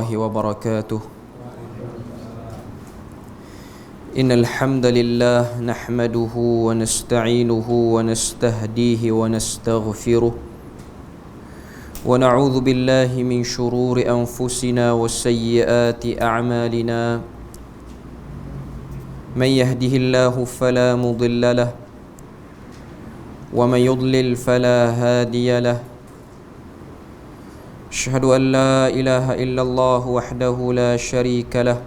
وبركاته. إن الحمد لله نحمده ونستعينه ونستهديه ونستغفره ونعوذ بالله من شرور أنفسنا وسيئات أعمالنا. من يهده الله فلا مضل له ومن يضلل فلا هادي له. أشهد أن لا إله إلا الله وحده لا شريك له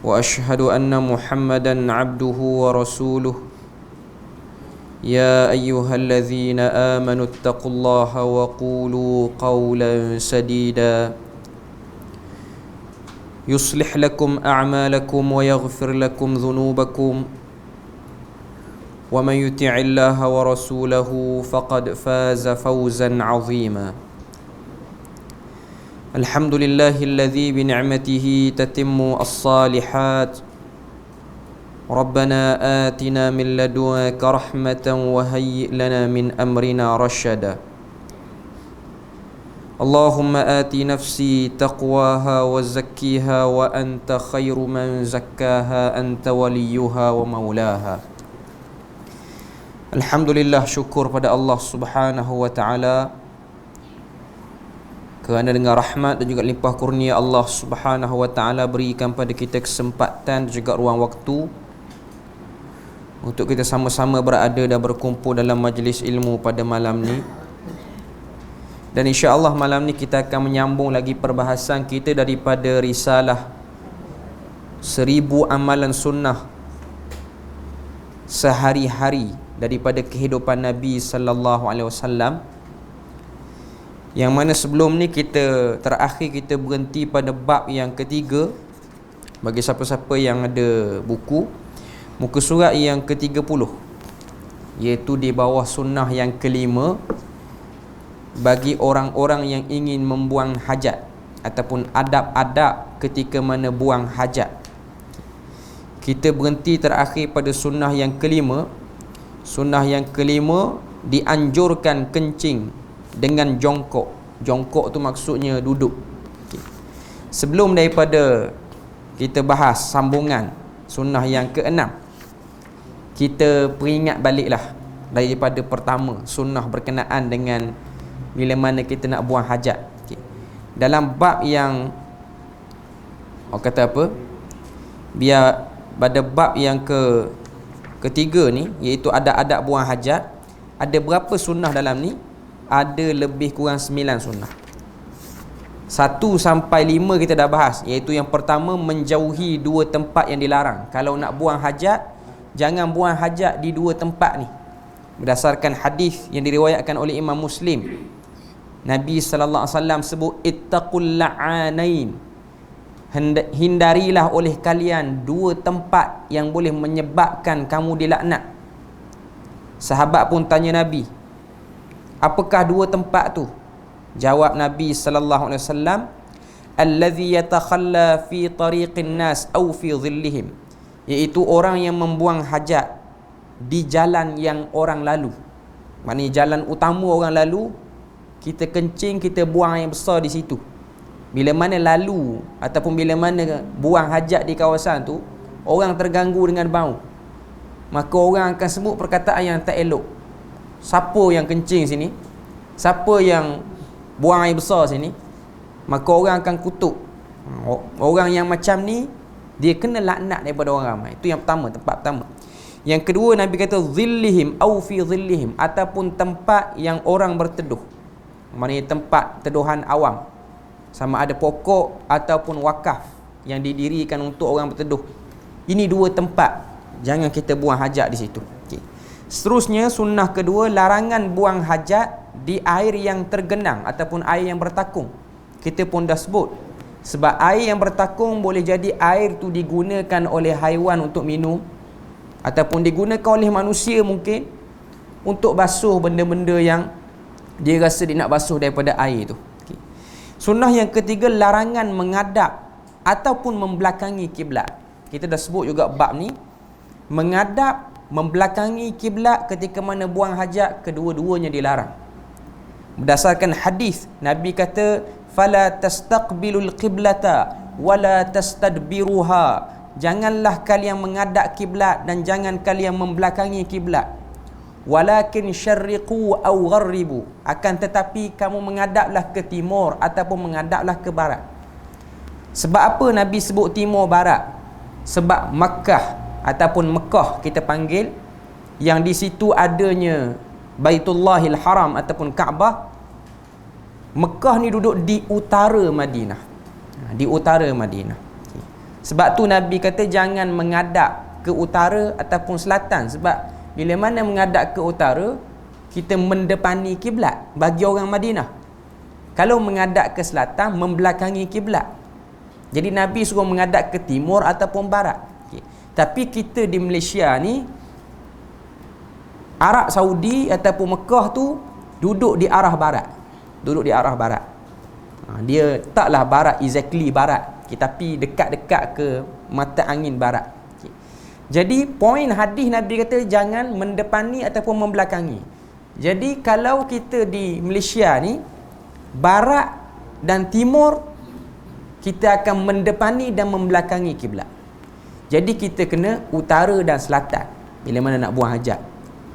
وأشهد أن محمدا عبده ورسوله. يا أيها الذين آمنوا اتقوا الله وقولوا قولا سديدا يصلح لكم أعمالكم ويغفر لكم ذنوبكم ومن يطع الله ورسوله فقد فاز فوزا عظيما. الحمد لله الذي بنعمته تتم الصالحات. ربنا آتنا من لدنك رحمة وهيئ لنا من أمرنا رشدا. اللهم آت نفسي تقواها وزكيها وأنت خير من زكاها أنت وليها ومولاها. Alhamdulillah, syukur pada Allah Subhanahu wa ta'ala kerana dengan rahmat dan juga limpah kurnia Allah Subhanahu wa ta'ala berikan pada kita kesempatan dan juga ruang waktu untuk kita sama-sama berada dan berkumpul dalam majlis ilmu pada malam ni. Dan insya-Allah malam ni kita akan menyambung lagi perbahasan kita daripada risalah 1000 amalan sunnah sehari-hari daripada kehidupan Nabi sallallahu alaihi wasallam, yang mana sebelum ni kita berhenti pada bab yang ketiga. Bagi siapa-siapa yang ada buku, muka surat yang ke-30, iaitu di bawah sunnah yang kelima bagi orang-orang yang ingin membuang hajat ataupun adab-adab ketika mana buang hajat. Kita berhenti terakhir pada sunnah yang kelima. Sunnah yang kelima, dianjurkan kencing dengan jongkok. Jongkok tu maksudnya duduk. Sebelum daripada kita bahas sambungan sunnah yang keenam, kita peringat baliklah daripada pertama, sunnah berkenaan dengan bila mana kita nak buang hajat. Dalam bab yang orang kata apa, biar pada bab yang ketiga ni, iaitu adab-adab buang hajat, ada berapa sunnah dalam ni? Ada lebih kurang 9 sunnah. 1 sampai 5 kita dah bahas, iaitu yang pertama, menjauhi 2 tempat yang dilarang. Kalau nak buang hajat, jangan buang hajat di 2 tempat ni, berdasarkan hadis yang diriwayatkan oleh Imam Muslim. Nabi sallallahu alaihi wasallam sebut, ittaqul la'anain, hindarilah oleh kalian 2 tempat yang boleh menyebabkan kamu dilaknat. Sahabat pun tanya Nabi, apakah 2 tempat tu? Jawab Nabi sallallahu alaihi wasallam, allazi yatakhalla fi tariqin nas aw fi dhillihim, iaitu orang yang membuang hajat di jalan yang orang lalu. Maknanya jalan utama orang lalu, kita kencing, kita buang yang besar di situ. Bila mana lalu ataupun bila mana buang hajat di kawasan tu, orang terganggu dengan bau, maka orang akan sebut perkataan yang tak elok. Siapa yang kencing sini? Siapa yang buang air besar sini? Maka orang akan kutuk. Orang yang macam ni, dia kena laknat daripada orang ramai. Itu yang pertama, tempat pertama. Yang kedua, Nabi kata zillihim au fi zillihim, ataupun tempat yang orang berteduh. Maknanya tempat teduhan awam, sama ada pokok ataupun wakaf yang didirikan untuk orang berteduh. Ini 2 tempat, jangan kita buang hajat di situ. Seterusnya, sunnah kedua, larangan buang hajat di air yang tergenang ataupun air yang bertakung. Kita pun dah sebut, sebab air yang bertakung boleh jadi air tu digunakan oleh haiwan untuk minum, ataupun digunakan oleh manusia mungkin untuk basuh benda-benda yang dia rasa dia nak basuh daripada air tu. Sunnah yang ketiga, larangan menghadap ataupun membelakangi kiblat. Kita dah sebut juga bab ni, menghadap, membelakangi kiblat ketika mana buang hajat, kedua-duanya dilarang. Berdasarkan hadis, Nabi kata fala tastaqbilul qiblata wala tastadbiruha. Janganlah kalian menghadap kiblat dan jangan kalian membelakangi kiblat. Walakin syarriqu aw gharribu, akan tetapi kamu menghadaplah ke timur ataupun menghadaplah ke barat. Sebab apa Nabi sebut timur barat? Sebab Makkah ataupun Mekah kita panggil, yang di situ adanya Baitullahil Haram ataupun Kaabah. Mekah ni duduk di utara Madinah. Di utara Madinah. Sebab tu Nabi kata jangan menghadap ke utara ataupun selatan, sebab bila mana menghadap ke utara, kita mendepani kiblat bagi orang Madinah. Kalau menghadap ke selatan, membelakangi kiblat. Jadi Nabi suruh menghadap ke timur ataupun barat. Tapi kita di Malaysia ni, Arab Saudi ataupun Mekah tu duduk di arah barat. Duduk di arah barat. Dia taklah barat exactly barat, tapi dekat-dekat ke mata angin barat. Jadi poin hadis Nabi kata jangan mendepani ataupun membelakangi. Jadi kalau kita di Malaysia ni, barat dan timur, kita akan mendepani dan membelakangi kiblat. Jadi kita kena utara dan selatan bila mana nak buang hajat.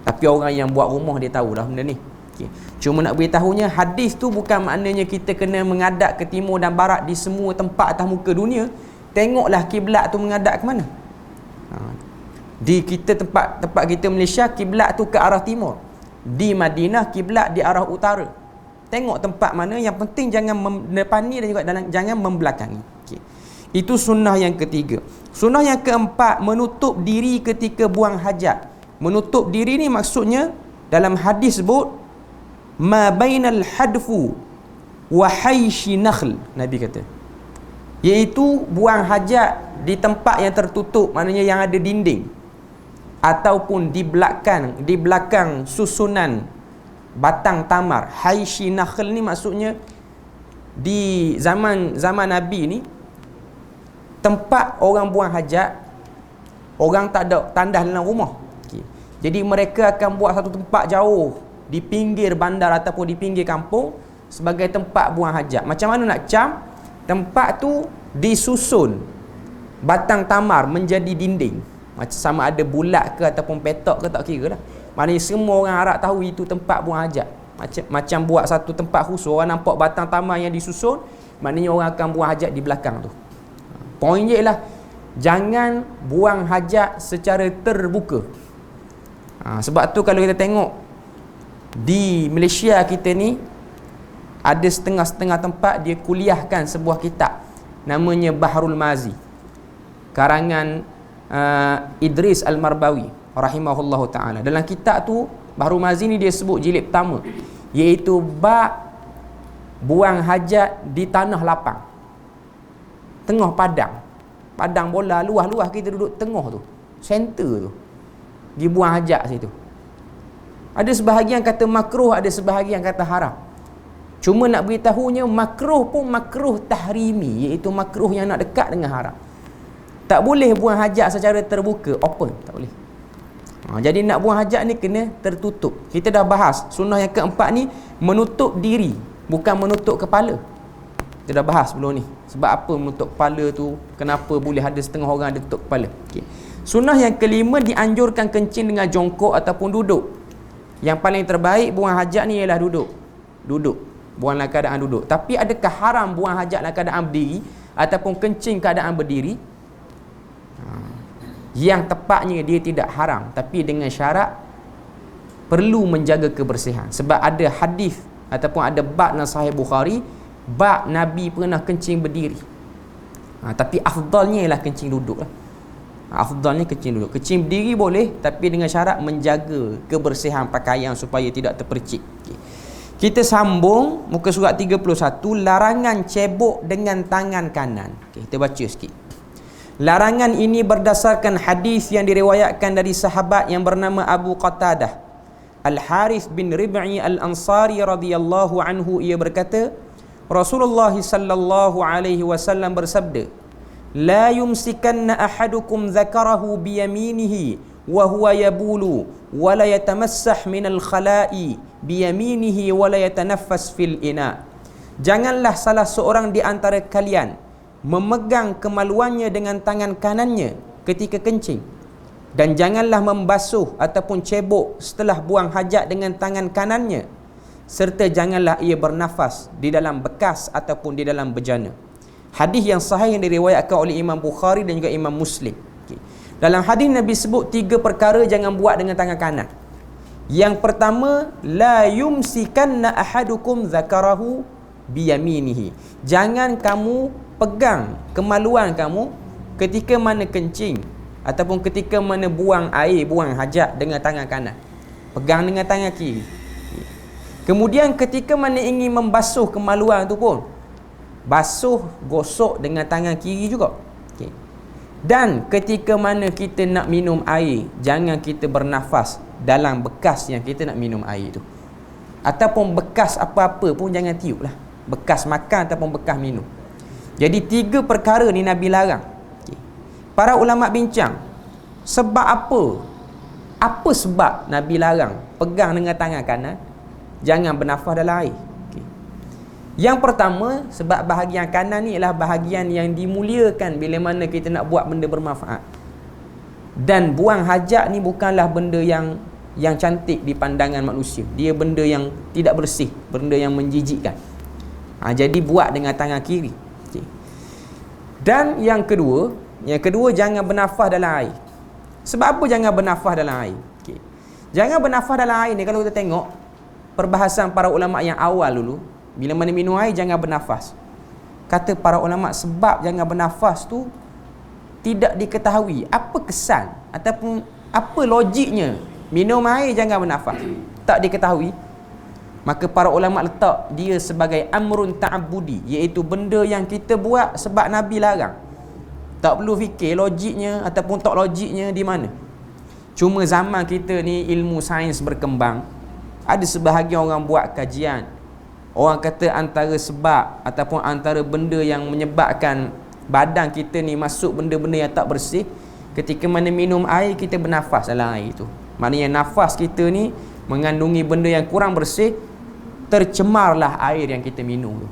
Tapi orang yang buat rumah dia tahu dah benda ni. Okay. Cuma nak beritahunya, hadis tu bukan maknanya kita kena menghadap ke timur dan barat di semua tempat atas muka dunia. Tengoklah kiblat tu menghadap ke mana. Di kita tempat kita Malaysia, kiblat tu ke arah timur. Di Madinah kiblat di arah utara. Tengok tempat mana, yang penting jangan mendepani dan juga jangan membelakangi. Okay. Itu sunnah yang ketiga. Sunnah yang keempat, menutup diri ketika buang hajat. Menutup diri ni maksudnya dalam hadis sebut ma bainal hadfu wa hayshi nakhl, Nabi kata, iaitu buang hajat di tempat yang tertutup, maknanya yang ada dinding, ataupun di belakang susunan batang tamar. Hayshi nakhl ni maksudnya di zaman Nabi ni, tempat orang buang hajat, orang tak ada tandas dalam rumah. Okay. Jadi mereka akan buat satu tempat jauh di pinggir bandar ataupun di pinggir kampung sebagai tempat buang hajat. Macam mana nak cam? Tempat tu disusun batang tamar menjadi dinding. Macam sama ada bulat ke ataupun petak ke, tak kira lah. Maknanya semua orang Arab tahu itu tempat buang hajat. Macam buat satu tempat khusus, orang nampak batang tamar yang disusun, maknanya orang akan buang hajat di belakang tu. Poin je ialah jangan buang hajat secara terbuka. Sebab tu kalau kita tengok di Malaysia kita ni, ada setengah-setengah tempat dia kuliahkan sebuah kitab namanya Bahrul Mazi, karangan Idris Al-Marbawi rahimahullahu ta'ala. Dalam kitab tu, Bahrul Mazi ni dia sebut jilid pertama, iaitu bab buang hajat di tanah lapang, tengah padang bola luas-luas, kita duduk tengah tu, center tu, dia buang hajat situ. Ada sebahagian kata makruh, ada sebahagian kata haram. Cuma nak beritahunya, makruh pun makruh tahrimi, iaitu makruh yang nak dekat dengan haram. Tak boleh buang hajat secara terbuka, open, tak boleh. Jadi nak buang hajat ni kena tertutup. Kita dah bahas sunnah yang keempat ni, menutup diri, bukan menutup kepala. Kita dah bahas sebelum ni. Sebab apa menutup kepala tu, kenapa boleh ada setengah orang ada tutup kepala. Okay. Sunnah yang kelima, dianjurkan kencing dengan jongkok ataupun duduk. Yang paling terbaik buang hajat ni ialah duduk. Buang dalam keadaan duduk. Tapi adakah haram buang hajat dalam keadaan berdiri ataupun kencing keadaan berdiri? Yang tepatnya dia tidak haram, tapi dengan syarat perlu menjaga kebersihan. Sebab ada hadis ataupun ada bab dalam Sahih Bukhari, bab Nabi pernah kencing berdiri. Tapi afdalnya ialah kencing duduk lah. Afdalnya kencing duduk. Kencing berdiri boleh, tapi dengan syarat menjaga kebersihan pakaian supaya tidak terpercik. Okay. Kita sambung muka surat 31, larangan cebok dengan tangan kanan. Okay, kita baca sikit. Larangan ini berdasarkan hadis yang diriwayatkan dari sahabat yang bernama Abu Qatadah Al-Harith bin Rib'i Al-Ansari radhiyallahu anhu. Ia berkata, Rasulullah sallallahu alaihi wasallam bersabda, la yumsikanna ahadukum dzakarahu biyaminihi wa huwa yabulu wa la yatamassah minal khala'i biyaminihi wa la yatanaffas fil ina. Janganlah salah seorang di antara kalian memegang kemaluannya dengan tangan kanannya ketika kencing, dan janganlah membasuh ataupun cebok setelah buang hajat dengan tangan kanannya, serta janganlah ia bernafas di dalam bekas ataupun di dalam bejana. Hadis yang sahih yang diriwayatkan oleh Imam Bukhari dan juga Imam Muslim. Dalam hadis Nabi sebut 3 perkara jangan buat dengan tangan kanan. Yang pertama, la yumsikanna ahadukum zakarahu biyaminihi. Jangan kamu pegang kemaluan kamu ketika mana kencing ataupun ketika mana buang air, buang hajat dengan tangan kanan. Pegang dengan tangan kiri. Kemudian ketika mana ingin membasuh kemaluan tu pun, basuh, gosok dengan tangan kiri juga. Okay. Dan ketika mana kita nak minum air, jangan kita bernafas dalam bekas yang kita nak minum air tu. Ataupun bekas apa-apa pun jangan tiup lah. Bekas makan ataupun bekas minum. Jadi 3 perkara ni Nabi larang. Okay. Para ulama bincang, sebab apa? Apa sebab Nabi larang pegang dengan tangan kanan, jangan bernafas dalam air? Okay. Yang pertama, sebab bahagian kanan ni ialah bahagian yang dimuliakan bila mana kita nak buat benda bermanfaat. Dan buang hajat ni bukanlah benda yang cantik di pandangan manusia. Dia benda yang tidak bersih, benda yang menjijikkan. Jadi buat dengan tangan kiri. Okay. Dan yang kedua jangan bernafas dalam air. Sebab apa jangan bernafas dalam air? Okay. Jangan bernafas dalam air ni, kalau kita tengok perbahasan para ulama yang awal dulu, bila mana minum air jangan bernafas. Kata para ulama, sebab jangan bernafas tu tidak diketahui apa kesan ataupun apa logiknya minum air jangan bernafas, tak diketahui. Maka para ulama letak dia sebagai amrun ta'abbudi, iaitu benda yang kita buat sebab Nabi larang. Tak perlu fikir logiknya ataupun tak logiknya di mana. Cuma zaman kita ni ilmu sains berkembang, ada sebahagian orang buat kajian, orang kata antara sebab ataupun antara benda yang menyebabkan badan kita ni masuk benda-benda yang tak bersih, ketika mana minum air kita bernafas dalam air tu. Maknanya nafas kita ni mengandungi benda yang kurang bersih, tercemarlah air yang kita minum tu.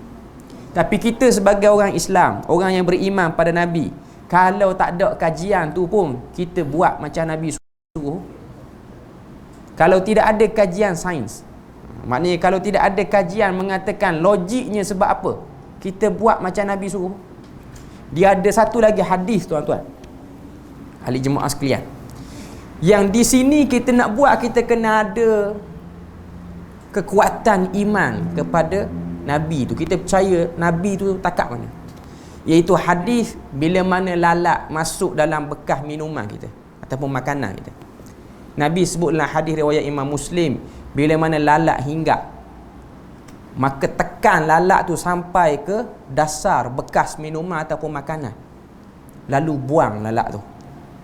Tapi kita sebagai orang Islam, orang yang beriman pada Nabi, kalau tak ada kajian tu pun kita buat macam Nabi suruh. Kalau tidak ada kajian sains, maknanya kalau tidak ada kajian mengatakan logiknya sebab apa, kita buat macam Nabi suruh. Dia ada satu lagi hadis, tuan-tuan, ahli jemaah sekalian, yang di sini kita nak buat, kita kena ada kekuatan iman kepada Nabi tu. Kita percaya Nabi tu takat mana. Iaitu hadis bila mana lalat masuk dalam bekas minuman kita ataupun makanan kita. Nabi sebut dalam hadis riwayat Imam Muslim, bila mana lalat hinggap, maka tekan lalat tu sampai ke dasar bekas minuman ataupun makanan, lalu buang lalat tu.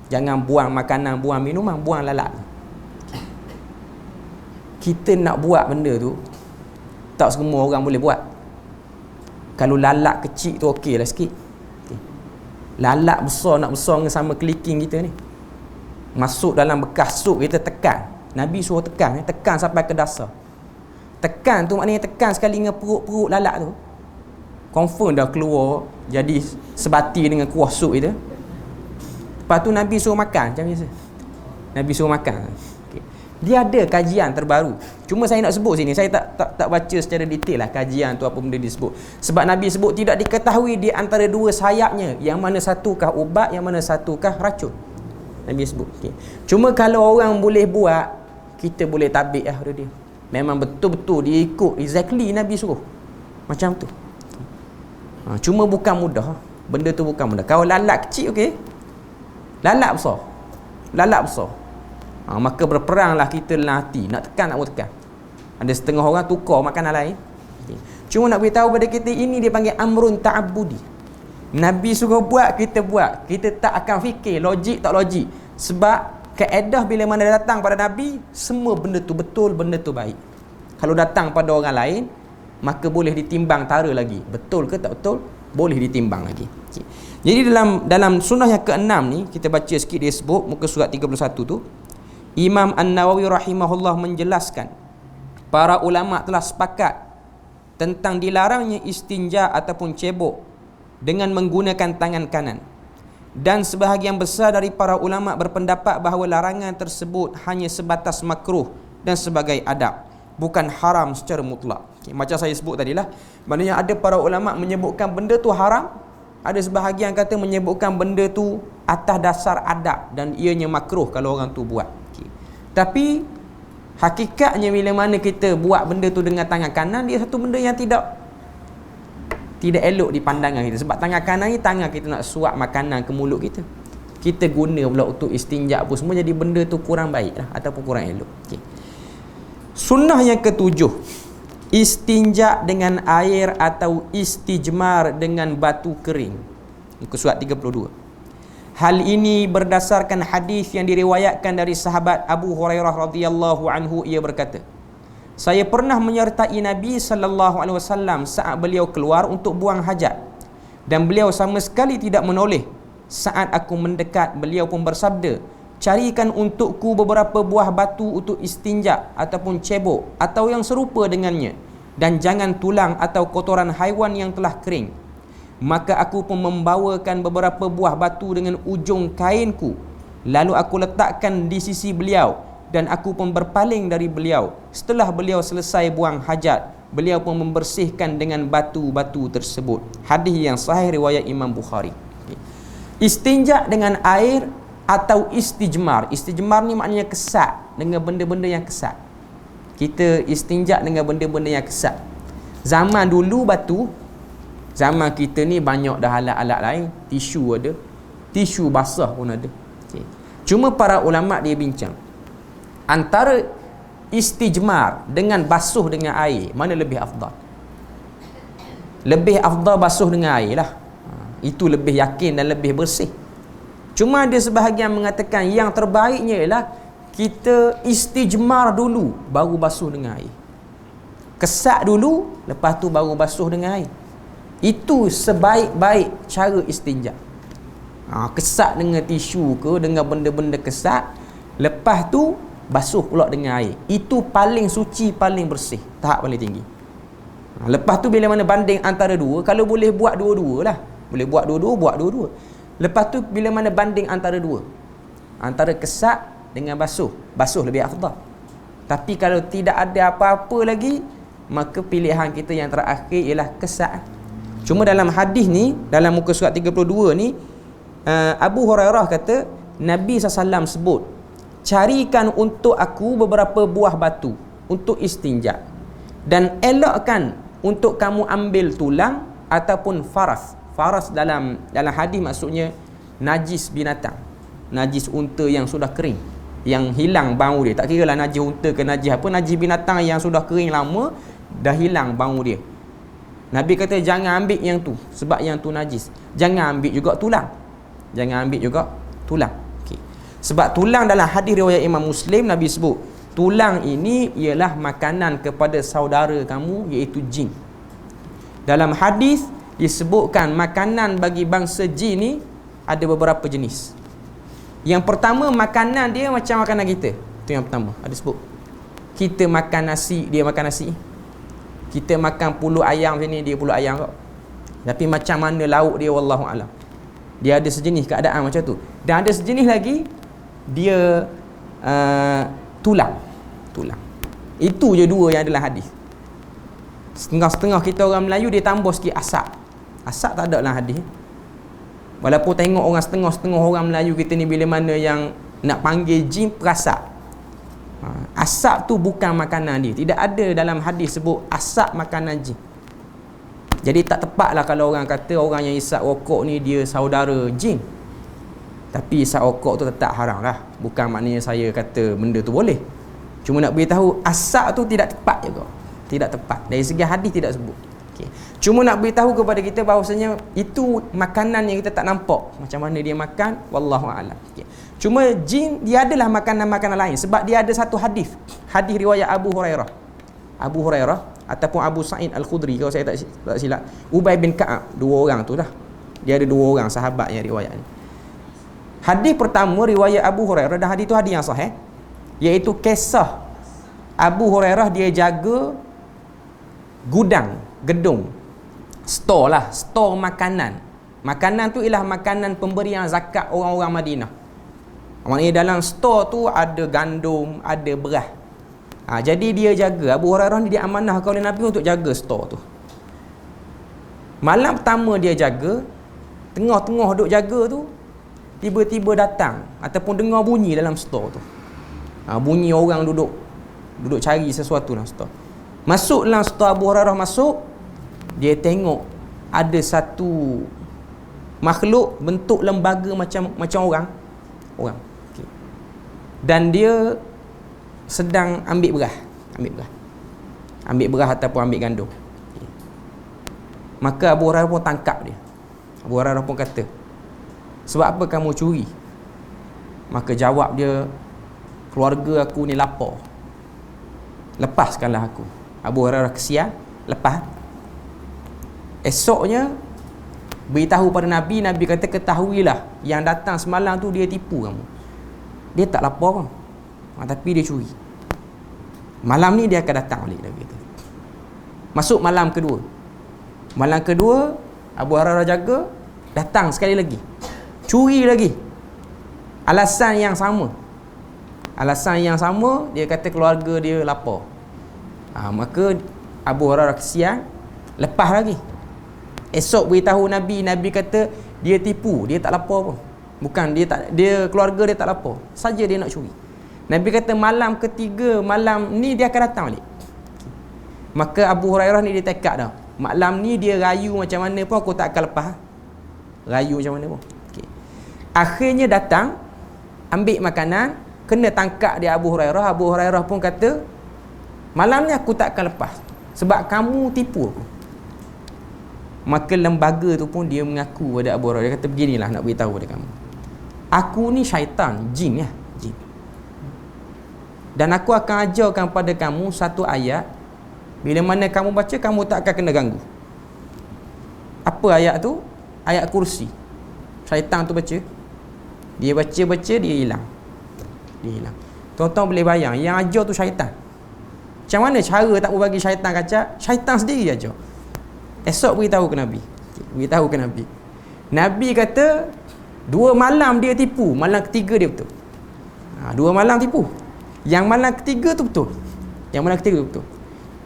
Jangan buang makanan, buang minuman, buang lalat tu. Kita nak buat benda tu, tak semua orang boleh buat. Kalau lalat kecil tu okey lah sikit. Okay. Lalat besar, nak besar dengan sama clicking kita ni, masuk dalam bekas sup kita tekan. Nabi suruh tekan, tekan sampai ke dasar. Tekan tu maknanya tekan sekali dengan perut-perut lalat tu, confirm dah keluar jadi sebati dengan kuah sup kita. Lepas tu Nabi suruh makan macam biasa. Nabi suruh makan. Okay. Dia ada kajian terbaru. Cuma saya nak sebut sini, saya tak baca secara detail lah kajian tu apa benda disebut. Sebab Nabi sebut tidak diketahui di antara dua sayapnya yang mana satukah ubat, yang mana satukah racun. Nabi sebut. Okay. Cuma kalau orang boleh buat, kita boleh tabik lah pada dia. Memang betul-betul dia ikut exactly Nabi suruh macam tu. Cuma bukan mudah. Benda tu bukan mudah. Kalau lalat kecil okey, lalat besar, maka berperanglah kita dalam hati, nak tekan nak tekan. Ada setengah orang tukar makanan lain. Okay. Cuma nak beritahu pada kita, ini dia panggil amrun ta'abbudi. Nabi suruh buat, kita buat. Kita tak akan fikir logik tak logik. Sebab kaedah bila mana datang pada Nabi, semua benda tu betul, benda tu baik. Kalau datang pada orang lain, maka boleh ditimbang tara lagi. Betul ke tak betul, boleh ditimbang lagi. Okay. Jadi dalam sunnah yang ke-6 ni, kita baca sikit dia sebut muka surat 31 tu. Imam An-Nawawi rahimahullah menjelaskan, para ulama telah sepakat tentang dilarangnya istinja ataupun cebok dengan menggunakan tangan kanan. Dan sebahagian besar dari para ulama berpendapat bahawa larangan tersebut hanya sebatas makruh dan sebagai adab, bukan haram secara mutlak. Macam saya sebut tadilah, maknanya ada para ulama menyebutkan benda tu haram, ada sebahagian kata menyebutkan benda tu atas dasar adab dan ianya makruh kalau orang tu buat. Tapi hakikatnya bila mana kita buat benda tu dengan tangan kanan, dia satu benda yang tidak elok di pandangan kita. Sebab tangan kanan ni tangan kita nak suap makanan ke mulut kita. Kita guna pula untuk istinja apa semua, jadi benda tu kurang baik lah, ataupun kurang elok. Sunnah yang ketujuh, istinja dengan air atau istijmar dengan batu kering. Muka surat 32. Hal ini berdasarkan hadis yang diriwayatkan dari sahabat Abu Hurairah radhiyallahu anhu. Ia berkata, saya pernah menyertai Nabi sallallahu alaihi wasallam saat beliau keluar untuk buang hajat, dan beliau sama sekali tidak menoleh. Saat aku mendekat, beliau pun bersabda, carikan untukku beberapa buah batu untuk istinja ataupun cebok atau yang serupa dengannya, dan jangan tulang atau kotoran haiwan yang telah kering. Maka aku pun membawakan beberapa buah batu dengan ujung kainku, lalu aku letakkan di sisi beliau, dan aku pun berpaling dari beliau. Setelah beliau selesai buang hajat, beliau pun membersihkan dengan batu-batu tersebut. Hadis yang sahih riwayat Imam Bukhari. Istinja dengan air atau istijmar. Istijmar ni maknanya kesat dengan benda-benda yang kesat. Kita istinja dengan benda-benda yang kesat. Zaman dulu batu, zaman kita ni banyak dah alat-alat lain. Tisu ada, tisu basah pun ada. Cuma para ulama dia bincang antara istijmar dengan basuh dengan air, mana lebih afdal? Lebih afdal basuh dengan air lah. Itu lebih yakin dan lebih bersih. Cuma ada sebahagian mengatakan yang terbaiknya ialah kita istijmar dulu baru basuh dengan air. Kesat dulu, lepas tu baru basuh dengan air. Itu sebaik-baik cara istinja. Kesat dengan tisu ke, dengan benda-benda kesat, lepas tu basuh pula dengan air. Itu paling suci, paling bersih, tahap paling tinggi. Lepas tu bila mana banding antara dua, kalau boleh buat dua-dua lah, boleh buat dua-dua, buat dua-dua. Lepas tu bila mana banding antara dua, antara kesat dengan basuh, basuh lebih afdal. Tapi kalau tidak ada apa-apa lagi, maka pilihan kita yang terakhir ialah kesat. Cuma dalam hadis ni, dalam muka surat 32 ni, Abu Hurairah kata Nabi SAW sebut, carikan untuk aku beberapa buah batu untuk istinja, dan elakkan untuk kamu ambil tulang ataupun faras. Faras dalam hadis maksudnya najis binatang, najis unta yang sudah kering, yang hilang bau dia. Tak kira lah najis unta ke najis apa, najis binatang yang sudah kering lama, dah hilang bau dia. Nabi kata jangan ambil yang tu, sebab yang tu najis. Jangan ambil juga tulang, jangan ambil juga tulang. Sebab tulang dalam hadis riwayat Imam Muslim, Nabi sebut tulang ini ialah makanan kepada saudara kamu, iaitu jin. Dalam hadis disebutkan makanan bagi bangsa jin ni ada beberapa jenis. Yang pertama, makanan dia macam makanan kita. Itu yang pertama, ada sebut. Kita makan nasi, dia makan nasi. Kita makan pulut ayam macam ni, dia pulut ayam kok. Tapi macam mana lauk dia, wallahu alam. Dia ada sejenis keadaan macam tu. Dan ada sejenis lagi, dia tulang. Itu je dua yang adalah hadis. Setengah-setengah kita orang Melayu dia tambah sikit asap. Asap tak ada dalam hadis. Walaupun tengok orang setengah-setengah orang Melayu kita ni bila mana yang nak panggil jin perasap. Asap tu bukan makanan dia. Tidak ada dalam hadis sebut asap makanan jin. Jadi tak tepatlah kalau orang kata orang yang isap rokok ni dia saudara jin. Tapi isap rokok tu tetap haram lah. Bukan maknanya saya kata benda tu boleh. Cuma nak beritahu asap tu tidak tepat juga. Tidak tepat. Dari segi hadis tidak sebut. Okay. Cuma nak beritahu kepada kita bahawasanya itu makanan yang kita tak nampak. Macam mana dia makan, wallahu a'lam. Okay. Cuma jin dia adalah makanan-makanan lain. Sebab dia ada satu hadis. Hadis riwayat Abu Hurairah. Abu Hurairah ataupun Abu Sa'id Al-Khudri kalau saya tak silap. Ubay bin Ka'ab. Dua orang tu lah. Dia ada dua orang sahabat yang riwayat ni. Hadis pertama riwayat Abu Hurairah, dan hadis tu hadis yang sahih, iaitu kisah Abu Hurairah dia jaga gudang gedung, store lah, store makanan. Makanan tu ialah makanan pemberian zakat orang-orang Madinah. Maknanya dalam store tu ada gandum, ada beras. Jadi dia jaga, Abu Hurairah ni dia amanahkan oleh Nabi untuk jaga store tu. Malam pertama dia jaga, tengah-tengah duk jaga tu, tiba-tiba datang ataupun dengar bunyi dalam store tu. Bunyi orang duduk cari sesuatu dalam store. Masuk dalam store, Abu Hurairah masuk, dia tengok ada satu makhluk bentuk lembaga macam orang. Okay. Dan dia sedang ambil beras ataupun ambil gandum. Okay. Maka Abu Hurairah pun tangkap dia. Abu Hurairah pun kata, sebab apa kamu curi? Maka jawab dia, keluarga aku ni lapar, lepaskanlah aku. Abu Hurairah kesian, lepas. Esoknya beritahu pada Nabi. Nabi kata, ketahuilah yang datang semalam tu dia tipu kamu. Dia tak lapar, tapi dia curi. Malam ni dia akan datang balik. Nabi kata. Masuk malam kedua. Malam kedua Abu Hurairah jaga, datang sekali lagi, curi lagi. Alasan yang sama, dia kata keluarga dia lapar. Maka Abu Hurairah kesian, lepas lagi. Esok beritahu Nabi. Nabi kata dia tipu, dia tak lapar pun. Bukan dia keluarga dia tak lapar, saja dia nak curi. Nabi kata malam ketiga, malam ni dia akan datang balik. Maka Abu Hurairah ni dia tekad dah, malam ni dia rayu macam mana pun aku tak akan lepas. Rayu macam mana pun. Okay. Akhirnya datang, ambil makanan, kena tangkap dia Abu Hurairah. Abu Hurairah pun kata, malam ni aku tak akan lepas sebab kamu tipu aku. Maka lembaga tu pun dia mengaku pada Abu Hurairah. Dia kata, beginilah nak beritahu pada kamu, aku ni syaitan, jin. Dan aku akan ajarkan pada kamu satu ayat, bila mana kamu baca, kamu tak akan kena ganggu. Apa ayat tu? Ayat kursi. Syaitan tu baca, dia dia hilang. Tuan-tuan boleh bayang, yang ajar tu syaitan. Macam mana cara tak berbagi syaitan kacak? Syaitan sendiri ajar. Esok beritahu ke Nabi. Nabi kata 2 malam dia tipu, malam ketiga dia betul. 2 malam tipu, yang malam ketiga tu betul.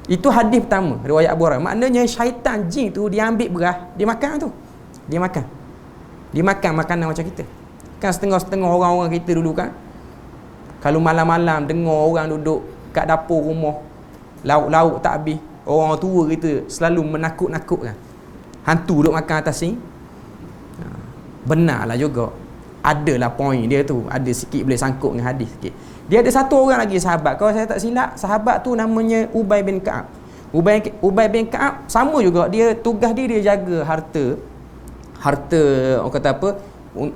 Itu hadis pertama, riwayat Abu Hurairah. Maknanya syaitan jin tu dia ambil beras, dia makan tu. Dia makan makanan macam kita. Kan setengah-setengah orang-orang kita dulu kan, kalau malam-malam dengar orang duduk kat dapur rumah, lauk-lauk tak habis, orang tua kita selalu menakut-nakutkan, hantu duduk makan atas sini. Benarlah juga, adalah poin dia tu, ada sikit boleh sangkut dengan hadis sikit. Dia ada satu orang lagi sahabat, kalau saya tak silap, sahabat tu namanya Ubay bin Ka'ab. Ubay bin Ka'ab sama juga, dia tugas dia jaga harta orang kata apa,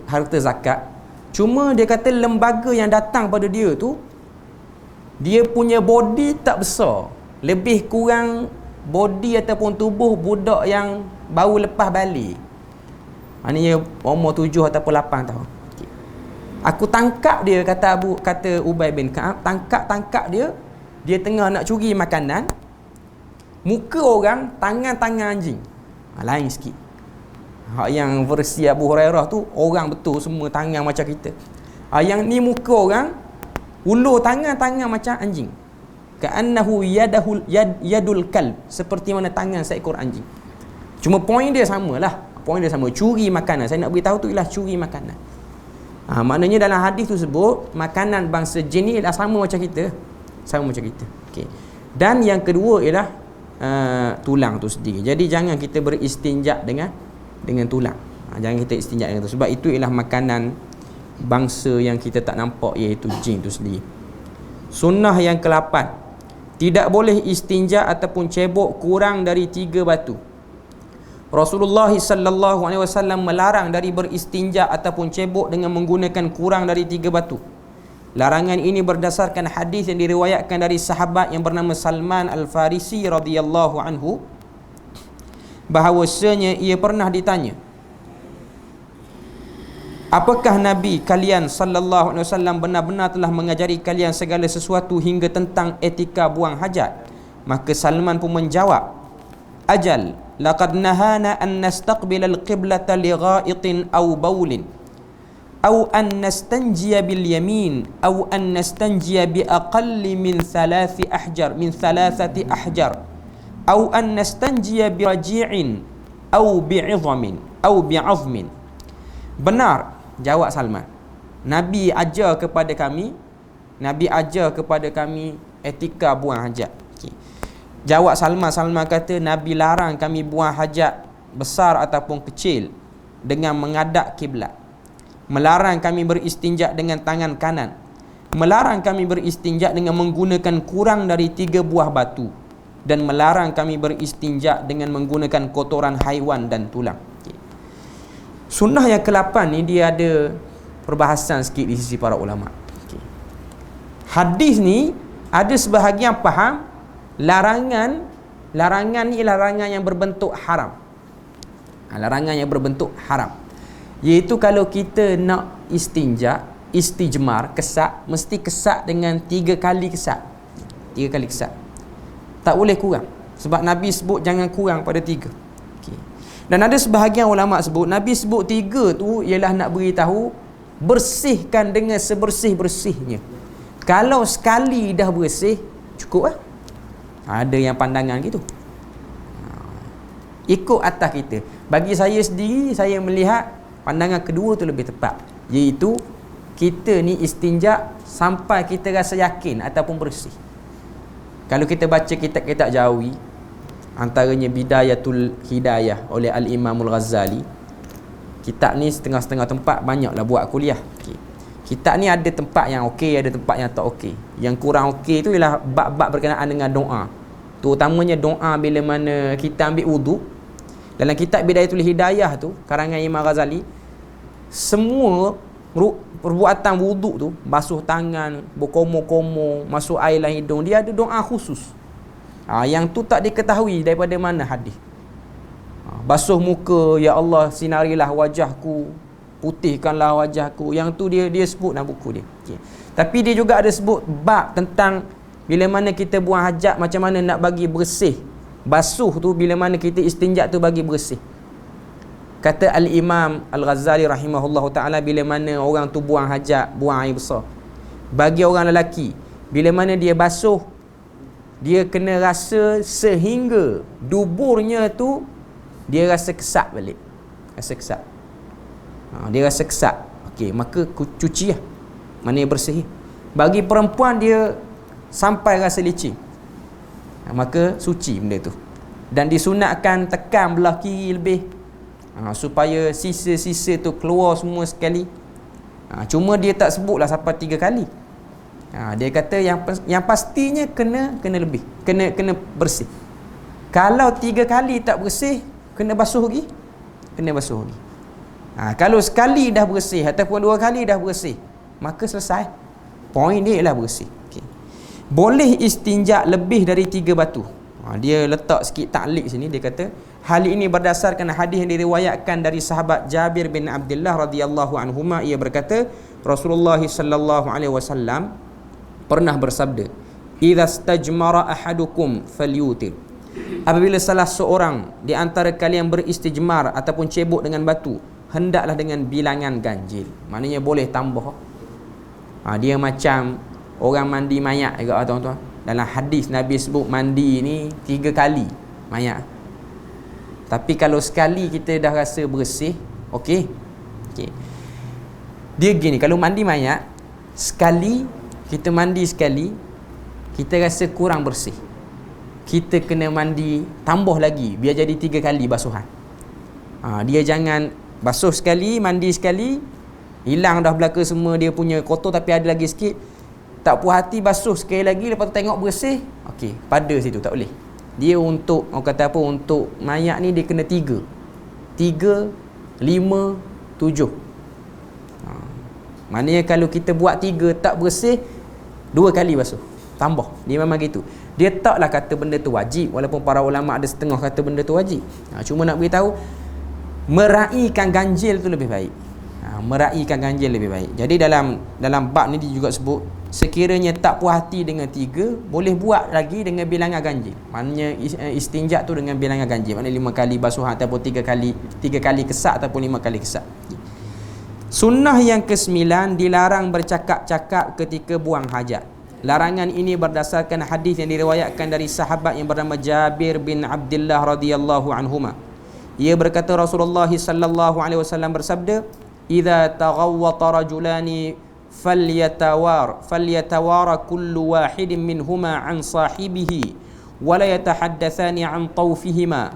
harta zakat. Cuma dia kata lembaga yang datang pada dia tu, dia punya body tak besar, lebih kurang body ataupun tubuh budak yang baru lepas balik. Maknanya umur 7 ataupun 8 tahun. Aku tangkap dia, kata Ubay bin Ka'ab, tangkap dia tengah nak curi makanan. Muka orang tangan anjing. Lain sikit. Hak yang versi Abu Hurairah tu orang betul semua tangan macam kita. Yang ni muka orang, ulur tangan macam anjing. Ka'annahu yadul kalb, seperti mana tangan seekor anjing. Cuma poin dia samalah. Curi makanan. Saya nak beritahu tu ialah curi makanan. Maknanya dalam hadis tu sebut makanan bangsa jin ni adalah sama macam kita. Okay. Dan yang kedua ialah tulang tu sendiri. Jadi jangan kita beristinja dengan tulang. Jangan kita istinja dengan tu, sebab itu ialah makanan bangsa yang kita tak nampak, iaitu jin tu sendiri. Sunnah yang ke-8, tidak boleh istinja ataupun cebok kurang dari 3 batu. Rasulullah sallallahu alaihi wasallam melarang dari beristinja ataupun cebok dengan menggunakan kurang dari 3 batu. Larangan ini berdasarkan hadis yang diriwayatkan dari sahabat yang bernama Salman Al-Farisi radhiyallahu anhu, bahawasanya ia pernah ditanya, apakah Nabi kalian sallallahu alaihi wasallam benar-benar telah mengajari kalian segala sesuatu hingga tentang etika buang hajat? Maka Salman pun menjawab, ajal laqad nahana an nastaqbil al-qiblata li gha'itin aw bawlin aw an nastanjiya bil yamin aw an nastanjiya bi aqalli min thalathati ahjar aw an nastanjiya bi raji'in aw bi'azmin. Benar, jawab Salman, Nabi ajar kepada kami etika buang hajat. Okay. Jawab Salman kata Nabi larang kami buang hajat besar ataupun kecil dengan menghadap kiblat. Melarang kami beristinja dengan tangan kanan. Melarang kami beristinja dengan menggunakan kurang dari 3 buah batu. Dan melarang kami beristinja dengan menggunakan kotoran haiwan dan tulang. Okay. Sunnah yang ke-8 ni dia ada perbahasan sikit di sisi para ulama. Okay. Hadis ni ada sebahagian faham larangan ni larangan yang berbentuk haram. Larangan yang berbentuk haram. Iaitu kalau kita nak istijmar, kesak, mesti kesak dengan 3 kali kesak. 3 kali kesak. Tak boleh kurang. Sebab Nabi sebut jangan kurang pada 3. Okay. Dan ada sebahagian ulama sebut, Nabi sebut 3 tu ialah nak beritahu bersihkan dengan sebersih-bersihnya. Kalau sekali dah bersih, cukup lah. Ada yang pandangan gitu. Ikut atas kita. Bagi saya sendiri, saya melihat pandangan kedua tu lebih tepat, iaitu kita ni istinja sampai kita rasa yakin ataupun bersih. Kalau kita baca kitab-kitab Jawi, antaranya Bidayatul Hidayah oleh Al-Imamul Ghazali, kitab ni setengah-setengah tempat banyaklah buat kuliah. Okay. Kitab ni ada tempat yang okey, ada tempat yang tak okey. Yang kurang okey tu ialah bab-bab berkenaan dengan doa. Terutamanya doa bila mana kita ambil wudu. Dalam kitab Bidayatul Hidayah tu, karangan Imam Ghazali, semua perbuatan wuduk tu, basuh tangan, berkomo-komo, masuk air dalam hidung, dia ada doa khusus. Yang tu tak diketahui daripada mana hadis. Basuh muka, ya Allah sinarilah wajahku, putihkanlah wajahku. Yang tu dia sebut dalam buku dia. Okay. Tapi dia juga ada sebut bab tentang bila mana kita buang hajat, macam mana nak bagi bersih. Basuh tu bila mana kita istinja tu bagi bersih. Kata Al-Imam Al-Ghazali rahimahullah ta'ala, bila mana orang tu buang hajat, buang air besar, bagi orang lelaki, bila mana dia basuh, dia kena rasa sehingga duburnya tu dia rasa kesak balik. Rasa kesak. Dia rasa kesak. Okey, maka cuci lah. Mana yang bersih. Bagi perempuan dia sampai rasa licin, maka suci benda tu. Dan disunatkan tekan belah kiri lebih, supaya sisa-sisa tu keluar semua sekali. Cuma dia tak sebutlah sampai 3 kali. Dia kata yang pastinya kena lebih, kena bersih. Kalau 3 kali tak bersih, kena basuh lagi. Kalau sekali dah bersih ataupun 2 kali dah bersih, maka selesai. Poin dia ialah bersih. Okay. Boleh istinja lebih dari 3 batu. Dia letak sikit ta'liq sini, dia kata hal ini berdasarkan hadis yang diriwayatkan dari sahabat Jabir bin Abdullah radhiyallahu anhuma. Ia berkata Rasulullah sallallahu alaihi wasallam pernah bersabda, "Idza stajmara ahadukum falyutir." Apabila salah seorang di antara kalian beristijmar ataupun cebok dengan batu, hendaklah dengan bilangan ganjil. Maknanya boleh tambah. Dia macam orang mandi mayat juga tuan-tuan. Dalam hadis Nabi sebut mandi ni 3 kali mayat. Tapi kalau sekali kita dah rasa bersih, okey. Dia gini, kalau mandi mayat sekali, kita mandi sekali, kita rasa kurang bersih, kita kena mandi tambah lagi, biar jadi 3 kali basuhan. Dia jangan basuh sekali, mandi sekali, hilang dah belaka semua dia punya kotor, tapi ada lagi sikit, tak puas hati basuh sekali lagi, lepas tu tengok bersih, okey, pada situ tak boleh. Dia untuk, orang kata apa, untuk mayat ni dia kena 3, 5, 7. Maknanya kalau kita buat 3 tak bersih, 2 kali basuh, tambah. Dia memang gitu. Dia taklah kata benda tu wajib, walaupun para ulama ada setengah kata benda tu wajib. Cuma nak beritahu, meraihkan ganjil tu lebih baik. Meraihkan ganjil lebih baik. Jadi dalam bab ni dia juga sebut, sekiranya tak puas hati dengan 3, boleh buat lagi dengan bilangan ganjil. Maknanya istinja tu dengan bilangan ganjil. Maknanya 5 kali basuhan ataupun 3 kali kesak ataupun 5 kali kesak. Sunnah yang ke-9, dilarang bercakap-cakap ketika buang hajat. Larangan ini berdasarkan hadis yang diriwayatkan dari sahabat yang bernama Jabir bin Abdullah radhiyallahu anhuma. Ia berkata Rasulullah sallallahu alaihi wasallam bersabda, "Idza taghawwata rajulani falyatawara kullu wahidin minhuma an sahibihi wa la yatahaddatsani an tawfihima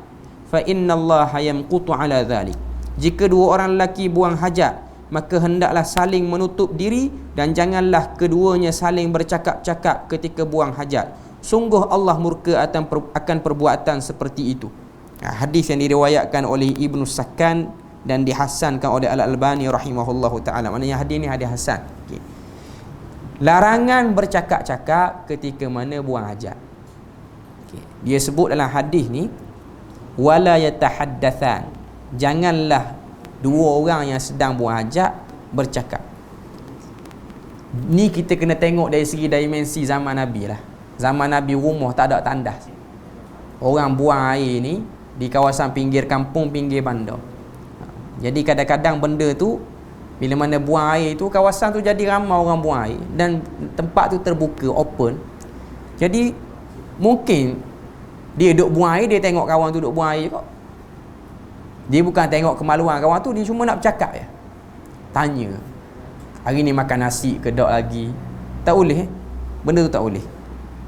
fa inna Allaha yamqutu ala dhalik." Jika dua orang lelaki buang hajat, maka hendaklah saling menutup diri dan janganlah keduanya saling bercakap-cakap ketika buang hajat. Sungguh Allah murka akan perbuatan seperti itu. Hadis yang diriwayatkan oleh Ibnu Sakkan dan dihasankan oleh Al-Albani rahimahullahu ta'ala. Maknanya hadis ni hadis hasan. Okay. Larangan bercakap-cakap ketika mana buang hajat. Okay. Dia sebut dalam hadis ni, wala yatahaddatsan. Janganlah dua orang yang sedang buang hajat bercakap. Ni kita kena tengok dari segi dimensi zaman Nabi lah. Zaman Nabi rumah tak ada tandas. Orang buang air ni di kawasan pinggir kampung, pinggir bandar. Jadi kadang-kadang benda tu, bila mana buang air tu, kawasan tu jadi ramai orang buang air dan tempat tu terbuka, open. Jadi mungkin dia duduk buang air, dia tengok kawan tu duduk buang air kok. Dia bukan tengok kemaluan kawan tu, dia cuma nak bercakap je. Tanya, hari ni makan nasi ke tak lagi? Tak boleh. Benda tu tak boleh.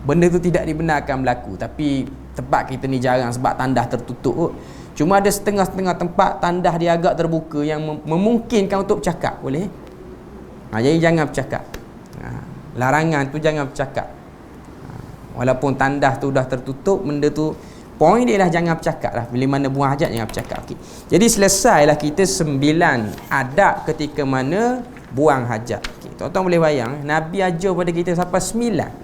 Benda tu tidak dibenarkan berlaku. Tapi tempat kita ni jarang sebab tandas tertutup kot. Cuma ada setengah-setengah tempat tandas dia agak terbuka yang memungkinkan untuk bercakap. Boleh? Jadi jangan bercakap. Larangan tu jangan bercakap. Walaupun tandas tu dah tertutup, benda tu, poin dia lah jangan bercakap lah. Bila mana buang hajat jangan bercakap. Okay. Jadi selesailah kita 9 adab ketika mana buang hajat. Okay. Tuan-tuan boleh bayang, Nabi ajar pada kita sampai 9.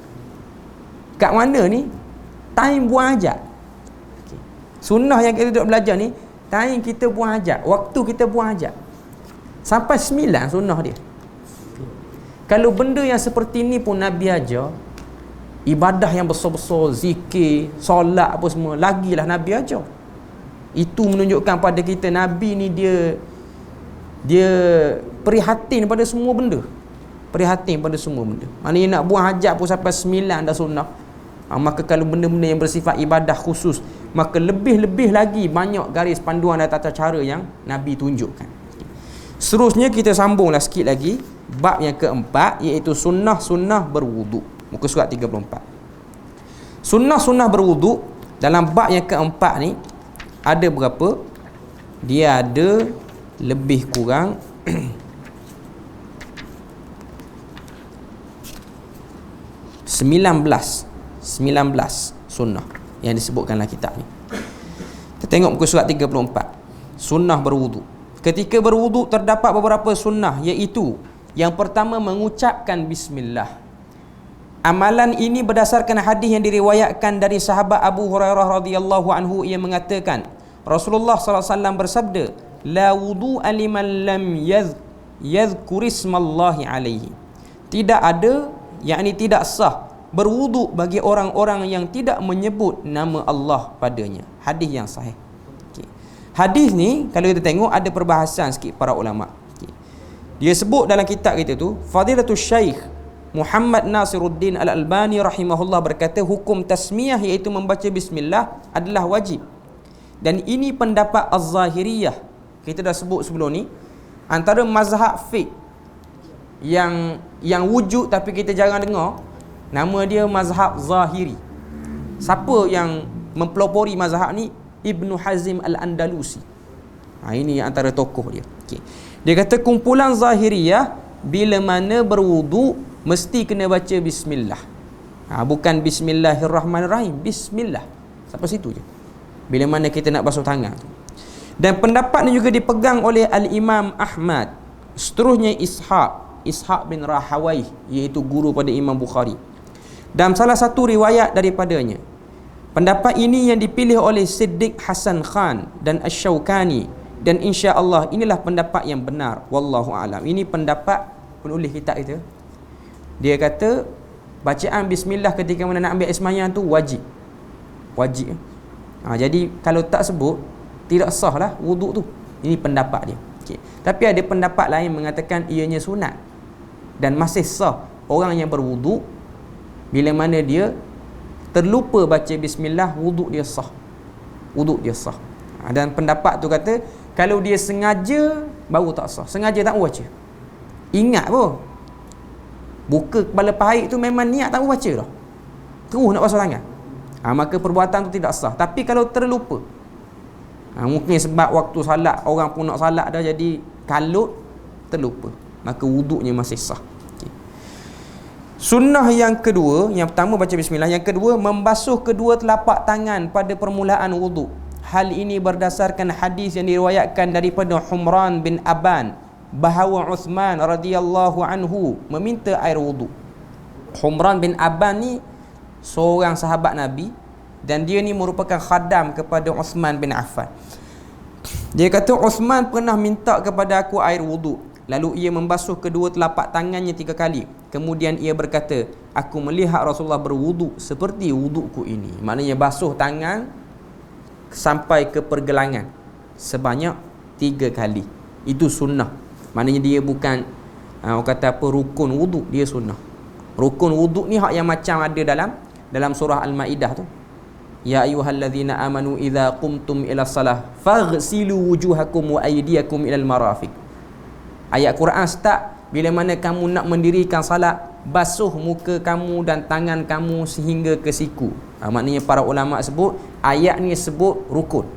Kat mana ni? Time buang hajat. Okay. Sunnah yang kita duduk belajar ni, time kita buang hajat, waktu kita buang hajat. Sampai 9 sunnah dia. Okay. Kalau benda yang seperti ni pun Nabi ajar, ibadah yang besar-besar, zikir, solat apa semua, lagilah Nabi ajar. Itu menunjukkan pada kita Nabi ni dia prihatin pada semua benda. Prihatin pada semua benda. Maknanya nak buang hajat pun sampai 9 dah sunnah. Maka kalau benda-benda yang bersifat ibadah khusus, maka lebih-lebih lagi banyak garis panduan dan tata cara yang Nabi tunjukkan. Seterusnya kita sambunglah sikit lagi bab yang keempat, iaitu sunnah-sunnah berwuduk. Muka surat 34. Sunnah-sunnah berwuduk dalam bab yang keempat ni ada berapa? Dia ada lebih kurang 19 sunnah yang disebutkan dalam kitab ni. Kita tengok muka surat 34. Sunnah berwuduk. Ketika berwuduk terdapat beberapa sunnah, iaitu yang pertama mengucapkan bismillah. Amalan ini berdasarkan hadis yang diriwayatkan dari sahabat Abu Hurairah radhiyallahu anhu. Ia mengatakan Rasulullah sallallahu alaihi wasallam bersabda, la wudu'a liman lam yadhkurismallahi alaihi. Tidak ada, yakni tidak sah berwuduk bagi orang-orang yang tidak menyebut nama Allah padanya. Hadis yang sahih. Okay. Hadis ni kalau kita tengok ada perbahasan sikit para ulama. Okay. Dia sebut dalam kitab kita tu, Fadilatul Syekh Muhammad Nasiruddin Al-Albani rahimahullah berkata, hukum tasmiyah iaitu membaca bismillah adalah wajib. Dan ini pendapat Az-Zahiriyah. Kita dah sebut sebelum ni, antara mazhab fiqh yang wujud tapi kita jarang dengar, nama dia mazhab Zahiri. Siapa yang mempelopori mazhab ni? Ibnu Hazm Al-Andalusi. Ini antara tokoh dia. Okay. Dia kata kumpulan Zahiriyah bila mana berwuduk mesti kena baca bismillah. Bukan bismillahirrahmanirrahim, bismillah. Sampai situ je. Bila mana kita nak basuh tangan. Dan pendapat ni juga dipegang oleh Al-Imam Ahmad. Seterusnya Ishaq bin Rahawayh, iaitu guru pada Imam Bukhari. Dan salah satu riwayat daripadanya, pendapat ini yang dipilih oleh Siddiq Hasan Khan dan Asy-Syaukani dan insya-Allah inilah pendapat yang benar, wallahu alam. Ini pendapat penulis kitab itu. Dia kata bacaan bismillah ketika mana nak ambil air sembahyang tu wajib. Jadi kalau tak sebut tidak sah lah wuduk tu. Ini pendapat dia. Okay. Tapi ada pendapat lain mengatakan ianya sunat dan masih sah orang yang berwuduk bila mana dia terlupa baca bismillah, wuduk dia sah. Dan pendapat tu kata kalau dia sengaja baru tak sah. Sengaja tak baca, ingat pun buka kepala pahit tu memang niat tak baca dah, terus nak basuh tangan, maka perbuatan tu tidak sah. Tapi kalau terlupa, mungkin sebab waktu salat orang pun nak salat dah, jadi kalut terlupa, maka wuduknya masih sah. Sunnah yang kedua, yang pertama baca bismillah, yang kedua membasuh kedua telapak tangan pada permulaan wuduk. Hal ini berdasarkan hadis yang diriwayatkan daripada Humran bin Aban bahawa Uthman radhiyallahu anhu meminta air wuduk. Humran bin Aban ni seorang sahabat Nabi dan dia ni merupakan khadam kepada Uthman bin Affan. Dia kata Uthman pernah minta kepada aku air wuduk, lalu ia membasuh kedua telapak tangannya 3 kali. Kemudian ia berkata, aku melihat Rasulullah berwuduk seperti wudukku ini. Maknanya basuh tangan sampai ke pergelangan sebanyak 3 kali. Itu sunnah. Maknanya dia bukan orang kata apa rukun wuduk, dia sunnah. Rukun wuduk ni hak yang macam ada dalam surah Al-Maidah tu. Ya ayyuhallazina amanu idza qumtum ila salah faghsilu wujuhakum wa aydiyakum ilal marafiq. Ayat Quran start bila mana kamu nak mendirikan salat, basuh muka kamu dan tangan kamu sehingga ke siku. Maknanya para ulama sebut ayat ni sebut rukun.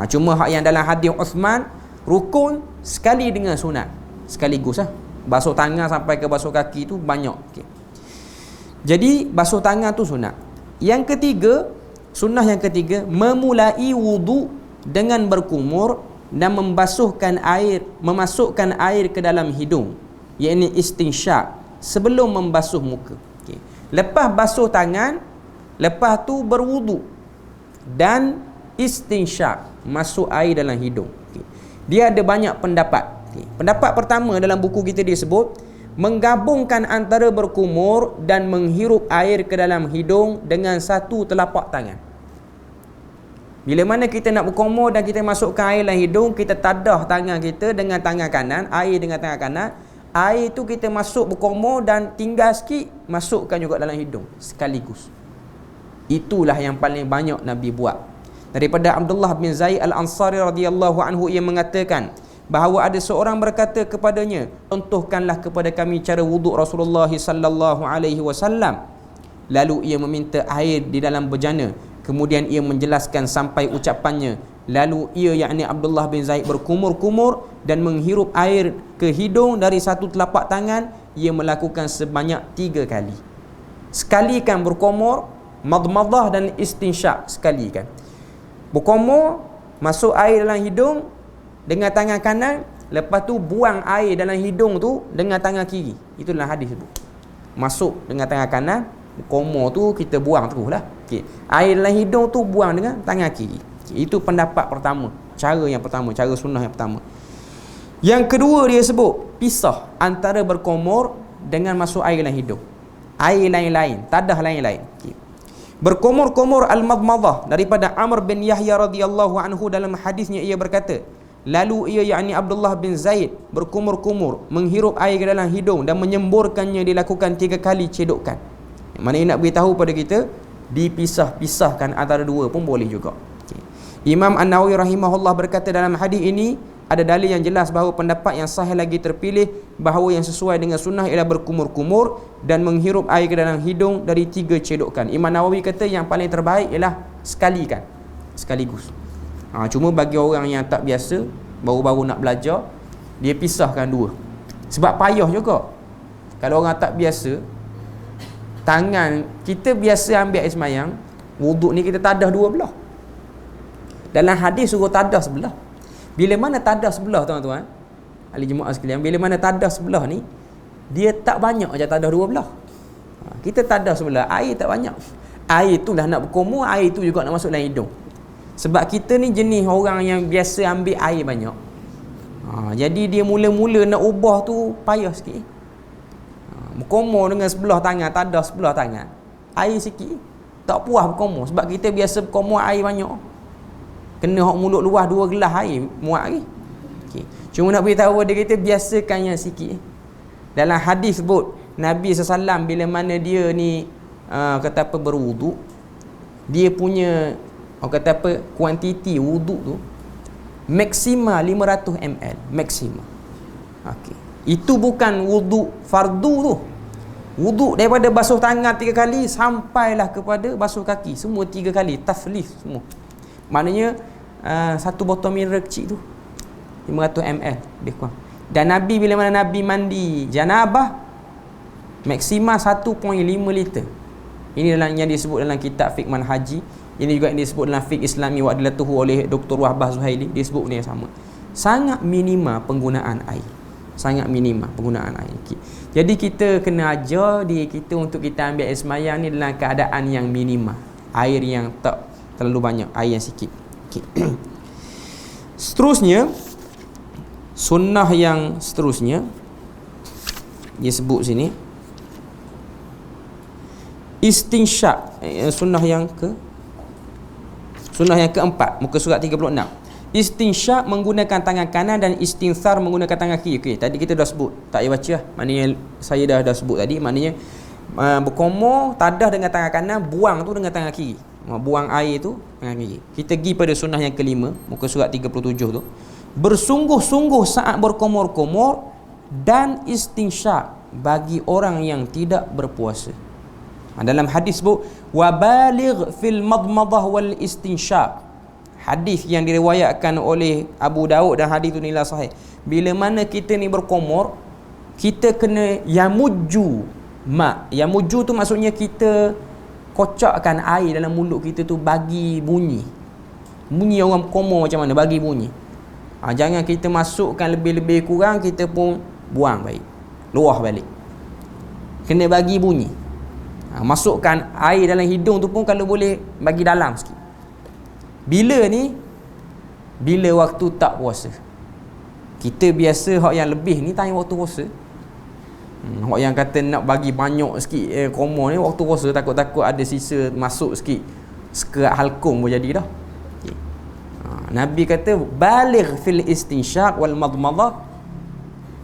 Cuma hak yang dalam hadis Uthman rukun sekali dengan sunat sekaligus basuh tangan sampai ke basuh kaki tu banyak. Jadi basuh tangan tu sunat. Yang ketiga, sunnah yang ketiga memulai wudu dengan berkumur dan memasukkan air ke dalam hidung, iaitu istinsyaq, sebelum membasuh muka. Lepas basuh tangan, lepas tu berwudu dan istinsyaq, masuk air dalam hidung. Dia ada banyak pendapat. Pendapat pertama dalam buku kita dia sebut menggabungkan antara berkumur dan menghirup air ke dalam hidung dengan satu telapak tangan. Bila mana kita nak berkumur dan kita masukkan air dalam hidung, kita tadah tangan kita dengan tangan kanan, air dengan tangan kanan. Air tu kita masuk berkumur dan tinggal sikit, masukkan juga dalam hidung sekaligus. Itulah yang paling banyak Nabi buat. Daripada Abdullah bin Zaid Al-Ansari radhiyallahu anhu, ia mengatakan bahawa ada seorang berkata kepadanya, contohkanlah kepada kami cara wuduk Rasulullah sallallahu alaihi wasallam. Lalu ia meminta air di dalam bejana. Kemudian ia menjelaskan sampai ucapannya, lalu ia yakni Abdullah bin Zaid berkumur-kumur dan menghirup air ke hidung dari satu telapak tangan. Ia melakukan sebanyak 3 kali. Sekalikan berkumur, madmadah dan istinsyaq sekalikan. Berkumur, masuk air dalam hidung dengan tangan kanan, lepas tu buang air dalam hidung tu dengan tangan kiri. Itulah hadis sebut. Masuk dengan tangan kanan, berkumur tu kita buang teruslah. Air dalam hidung tu buang dengan tangan kiri. Itu pendapat pertama, cara yang pertama, cara sunnah yang pertama. Yang kedua dia sebut pisah antara berkumur dengan masuk air dalam hidung. Air lain-lain, tadah lain-lain. Berkumur-kumur al-madmadah daripada Amr bin Yahya radhiyallahu anhu, dalam hadisnya ia berkata, lalu ia yakni Abdullah bin Zaid berkumur-kumur, menghirup air ke dalam hidung dan menyemburkannya dilakukan 3 kali cedokan. Mana nak beritahu pada kita dipisah-pisahkan antara dua pun boleh juga. Imam An-Nawawi rahimahullah berkata dalam hadis ini ada dalil yang jelas bahawa pendapat yang sahih lagi terpilih bahawa yang sesuai dengan sunnah ialah berkumur-kumur dan menghirup air ke dalam hidung dari 3 cedokan. Imam Nawawi kata yang paling terbaik ialah sekaligus. Cuma bagi orang yang tak biasa, baru-baru nak belajar, dia pisahkan 2. Sebab payah juga. Kalau orang tak biasa, tangan kita biasa ambil air semayang, wuduk ni kita tadah 2 belah. Dalam hadis suruh tadah sebelah. Bila mana tadah sebelah, tuan-tuan, ahli jemaah sekalian, bila mana tadah sebelah ni, dia tak banyak aja tadah 2 belah. Kita tadah sebelah, air tak banyak. Air tu dah nak berkumur, air tu juga nak masuk dalam hidung. Sebab kita ni jenis orang yang biasa ambil air banyak. Jadi dia mula-mula nak ubah tu payah sikit. Berkomor dengan sebelah tangan, tak ada sebelah tangan. Air sikit, tak puas berkomor. Sebab kita biasa berkomor air banyak. Kena hok mulut luah 2 gelas air, muat lagi. Okay. Cuma nak beritahu dia kata biasakan yang sikit. Dalam hadis sebut, Nabi SAW bila mana dia ni kata apa berwuduk, dia punya kata apa kuantiti wuduk tu maksima 500 ml maksima. Okey. Itu bukan wuduk fardu tu. Wuduk daripada basuh tangan 3 kali sampailah kepada basuh kaki, semua 3 kali taflif semua. Maknanya satu botol mineral kecil tu 500 ml lebih kurang. Dan Nabi bila mana Nabi mandi janabah maksima 1.5 liter. Ini dalam yang disebut dalam kitab fiqh manhaji. Ini juga yang disebut dalam fiqh Islami wa adillatuhu oleh Dr. Wahbah Zuhaili. Dia sebut ni yang sama. Sangat minima penggunaan air. Sangat minima penggunaan air. Okay. Jadi kita kena ajar diri kita untuk kita ambil air semayang ni dalam keadaan yang minima. Air yang tak terlalu banyak, air yang sikit. Okay. Seterusnya, sunnah yang seterusnya dia sebut sini istinsyak, sunnah yang keempat, muka surat 36. Istinsyak menggunakan tangan kanan dan istinthar menggunakan tangan kiri. Okey, tadi kita dah sebut, tak payah baca lah. Maknanya saya dah sebut tadi, maknanya berkomor tadah dengan tangan kanan, buang tu dengan tangan kiri. Buang air tu tangan kiri. Kita pergi pada sunnah yang kelima, muka surat 37 tu. Bersungguh-sungguh saat berkomor-komor dan istinsyak bagi orang yang tidak berpuasa. Dalam hadis sebut wabaligh fil madmadah wal istinsyak. Hadis yang diriwayatkan oleh Abu Daud dan hadis itu nilai sahih. Bila mana kita ni berkomor, kita kena yamuju ma. Yamuju tu maksudnya kita kocakkan air dalam mulut kita tu bagi bunyi. Bunyi orang berkomor macam mana, bagi bunyi. Jangan kita masukkan lebih-lebih kurang, kita pun buang baik, luah balik. Kena bagi bunyi. Masukkan air dalam hidung tu pun kalau boleh bagi dalam sikit. Bila ni? Bila waktu tak puasa. Kita biasa hak yang lebih ni tanya waktu puasa. Hak yang kata nak bagi banyak sikit komor ni waktu puasa, takut-takut ada sisa masuk sikit, sekerat halkum pun jadi dah. Okay. Nabi kata baligh fil istinsyak wal madmadah,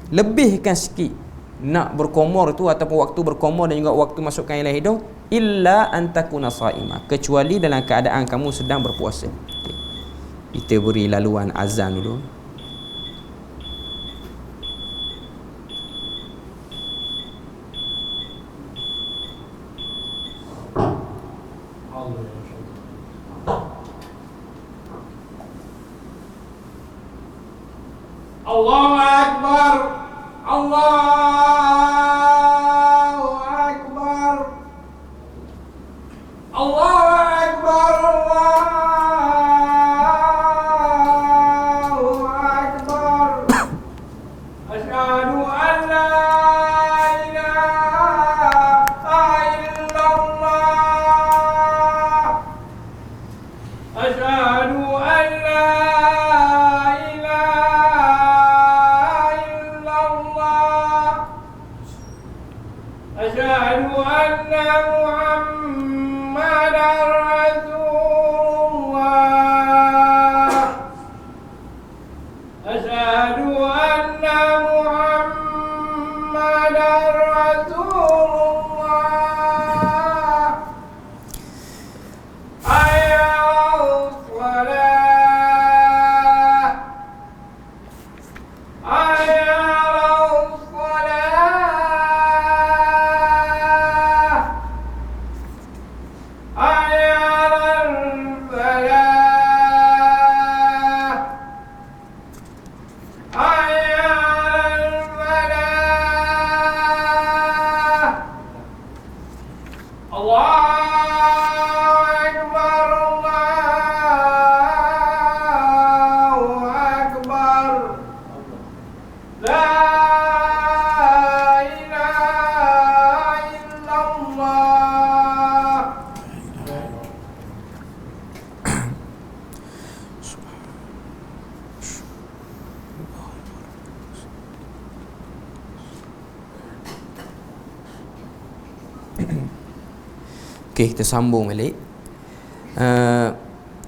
lebihkan sikit nak berkomor tu ataupun waktu berkomor dan juga waktu masukkan air dalam hidung, illa antakuna saimah, kecuali dalam keadaan kamu sedang berpuasa. Okay. Kita beri laluan azan dulu. Allahu Akbar. Allahu Akbar. Allahu Akbar. Allahu Akbar. Asyhadu an la ilaha illallah. Asyhadu an la Asyhadu anna Muhammadar Rasulullah. Asyhadu anna Muhammadar Rasulullah. Hayya 'alas salat. Okey, kita sambung balik.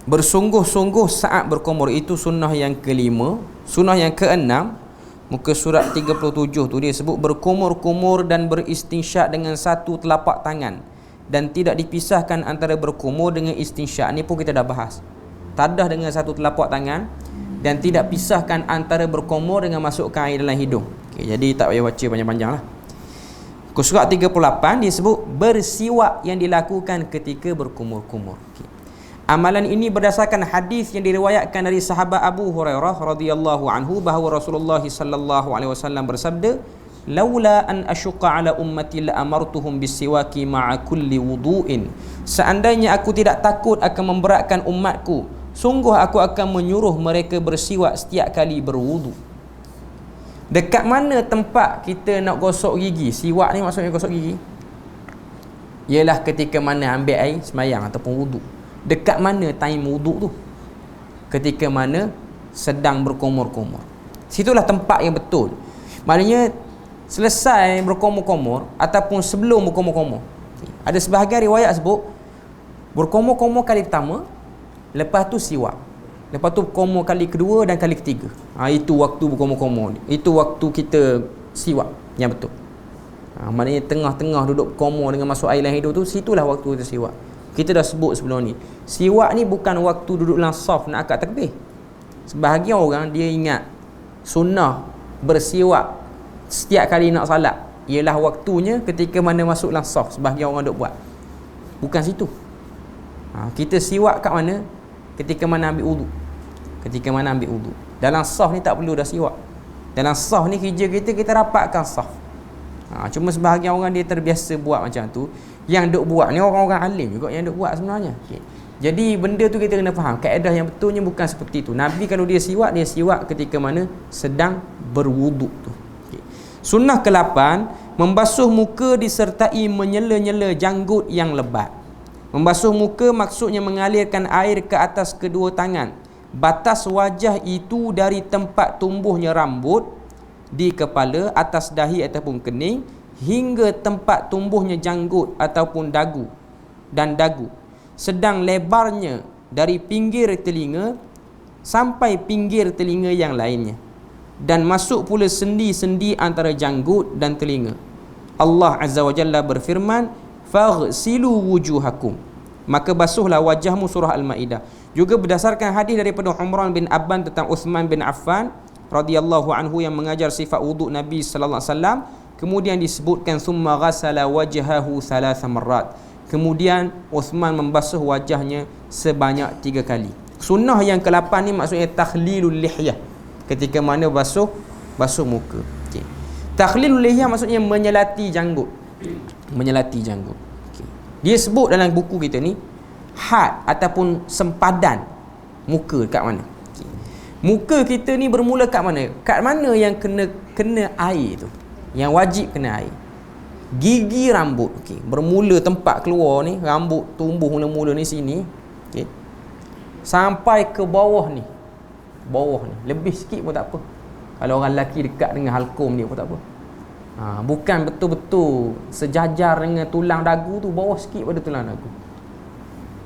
Bersungguh-sungguh saat berkumur, itu sunnah yang kelima. Sunnah yang keenam, muka surat 37 tu dia sebut berkumur-kumur dan beristinsyak dengan satu telapak tangan, dan tidak dipisahkan antara berkumur dengan istinsyak. Ni pun kita dah bahas. Tadah dengan satu telapak tangan dan tidak pisahkan antara berkumur dengan masukkan air dalam hidung. Okay, jadi tak payah baca panjang-panjang lah. Muka surat 38 dia sebut bersiwak yang dilakukan ketika berkumur-kumur. Okay. Amalan ini berdasarkan hadis yang diriwayatkan dari sahabat Abu Hurairah radhiyallahu anhu bahawa Rasulullah sallallahu alaihi wasallam bersabda, "Laula an asyqa ala ummati la amartuhum bisiwaki ma'a kulli wudu'in." Seandainya aku tidak takut akan memberatkan umatku, sungguh aku akan menyuruh mereka bersiwak setiap kali berwudu. Dekat mana tempat kita nak gosok gigi? Siwak ni maksudnya gosok gigi. Ialah ketika mana ambil air sembahyang ataupun wudu. Dekat mana time wuduk tu? Ketika mana sedang berkumur-kumur. Situlah tempat yang betul. Maknanya selesai berkumur-kumur ataupun sebelum berkumur-kumur. Ada sebahagian riwayat sebut berkumur-kumur kali pertama, lepas tu siwak, lepas tu berkumur kali kedua dan kali ketiga. Itu waktu berkumur-kumur. Itu waktu kita siwak yang betul. Maknanya tengah-tengah duduk berkumur dengan masuk air dalam hidung tu, situlah waktu kita siwak. Kita dah sebut sebelum ni, siwak ni bukan waktu duduk dalam saf nak akad takbir. Sebahagian orang dia ingat sunnah bersiwak setiap kali nak salat ialah waktunya ketika mana masuk dalam saf. Sebahagian orang duk buat. Bukan situ. Kita siwak kat mana? Ketika mana ambil wudu. Ketika mana ambil wudu. Dalam saf ni tak perlu dah siwak. Dalam saf ni kerja kita rapatkan saf. Cuma sebahagian orang dia terbiasa buat macam tu. Yang duk buat ni orang-orang alim juga yang duk buat sebenarnya. Okay. Jadi benda tu kita kena faham. Kaedah yang betulnya bukan seperti tu. Nabi kalau dia siwak ketika mana sedang berwuduk tu. Okay. Sunnah ke-8, membasuh muka disertai menyela-nyela janggut yang lebat. Membasuh muka maksudnya mengalirkan air ke atas kedua tangan. Batas wajah itu dari tempat tumbuhnya rambut di kepala, atas dahi ataupun kening, hingga tempat tumbuhnya janggut ataupun dagu. Sedang lebarnya dari pinggir telinga sampai pinggir telinga yang lainnya. Dan masuk pula sendi-sendi antara janggut dan telinga. Allah Azza wa Jalla berfirman, "Faghsilu wujuhakum." Maka basuhlah wajahmu, surah Al-Maidah. Juga berdasarkan hadis daripada Umran bin Abban tentang Uthman bin Affan radhiyallahu anhu yang mengajar sifat wuduk Nabi sallallahu alaihi wasallam, kemudian disebutkan summa ghasala wajhahu 3 marrat. Kemudian Uthman membasuh wajahnya sebanyak 3 kali. Sunnah yang ke-8 ni maksudnya takhlilul lihyah. Ketika mana basuh muka. Okey. Takhlilul lihyah maksudnya menyelati janggut. Menyelati janggut. Okey. Dia sebut dalam buku kita ni had ataupun sempadan muka dekat mana. Okey. Muka kita ni bermula kat mana? Kat mana yang kena air tu? Yang wajib kena air. Gigi rambut. Okey, bermula tempat keluar ni, rambut tumbuh mula-mula ni sini. Okey. Sampai ke bawah ni. Bawah ni. Lebih sikit pun tak apa. Kalau orang lelaki dekat dengan halkum dia pun tak apa. Bukan betul-betul sejajar dengan tulang dagu tu, bawah sikit pada tulang dagu.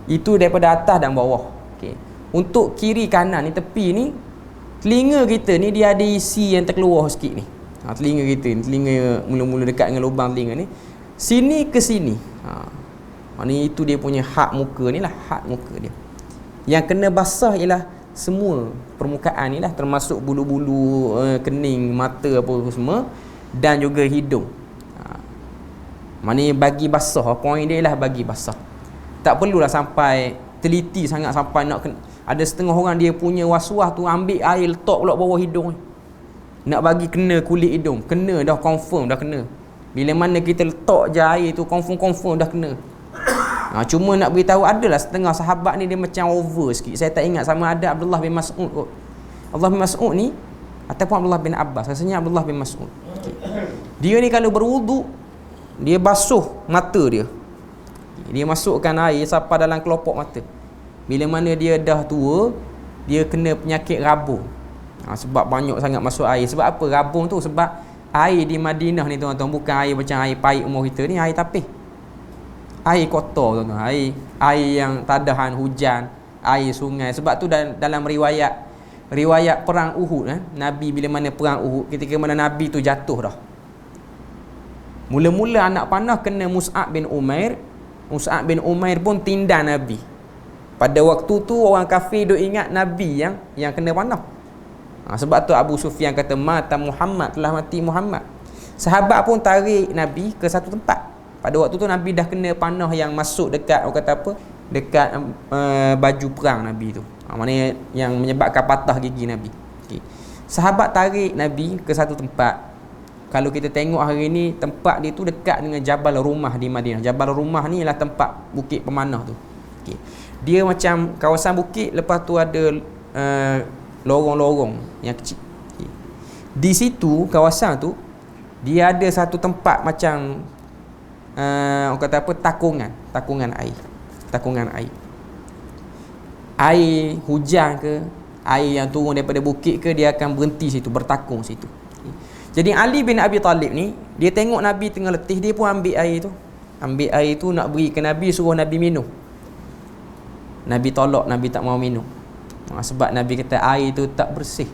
Itu daripada atas dan bawah. Okey. Untuk kiri kanan ni, tepi ni, telinga kita ni dia ada isi yang terkeluar sikit ni. Telinga kita ni, telinga mula-mula dekat dengan lubang telinga ni, sini ke sini. Maknanya itu dia punya hak muka ni lah, hak muka dia. Yang kena basah ialah semua permukaan ni lah, termasuk bulu-bulu kening, mata apa semua, dan juga hidung. Maknanya bagi basah, poin dia ialah bagi basah. Tak perlulah sampai teliti sangat sampai nak kena. Ada setengah orang dia punya was-was tu ambil air letak pula bawah hidung ni. Nak bagi kena kulit hidung. Kena dah, confirm dah kena. Bila mana kita letak je air tu, confirm dah kena. Cuma nak beritahu, adalah setengah sahabat ni dia macam over sikit. Saya tak ingat sama ada Abdullah bin Mas'ud kot. Abdullah bin Mas'ud ni ataupun Abdullah bin Abbas. Rasanya Abdullah bin Mas'ud. Okay. Dia ni kalau berwuduk, dia basuh mata dia. Dia masukkan air sampai dalam kelopak mata. Bila mana dia dah tua, dia kena penyakit rabung. Sebab banyak sangat masuk air. Sebab apa rabung tu? Sebab air di Madinah ni tuan-tuan bukan air macam air pahit umur kita ni, air tapis. Air kotor tuan-tuan, air yang tadahan hujan, air sungai. Sebab tu dalam riwayat perang Uhud, Nabi bila mana perang Uhud, ketika mana Nabi tu jatuh dah. Mula-mula anak panah kena Mus'ab bin Umair. Mus'ab bin Umair pun tindan Nabi. Pada waktu tu orang kafir duk ingat Nabi yang kena panah. Sebab tu Abu Sufyan kata mata Muhammad, telah mati Muhammad. Sahabat pun tarik Nabi ke satu tempat. Pada waktu tu Nabi dah kena panah yang masuk dekat, orang kata apa, dekat baju perang Nabi tu. Maknanya yang menyebabkan patah gigi Nabi. Okay. Sahabat tarik Nabi ke satu tempat. Kalau kita tengok hari ni, tempat dia tu dekat dengan Jabal Rumah di Madinah. Jabal Rumah ni ialah tempat bukit pemanah tu. Okay. Dia macam kawasan bukit, lepas tu ada lorong-lorong yang kecil. Okay. Di situ, kawasan tu, dia ada satu tempat macam orang kata apa, takungan air. Air hujan ke, air yang turun daripada bukit ke, dia akan berhenti situ, bertakung situ. Jadi Ali bin Abi Talib ni, dia tengok Nabi tengah letih, dia pun ambil air tu nak beri ke Nabi, suruh Nabi minum. Nabi tolak, Nabi tak mau minum. Sebab Nabi kata air tu tak bersih.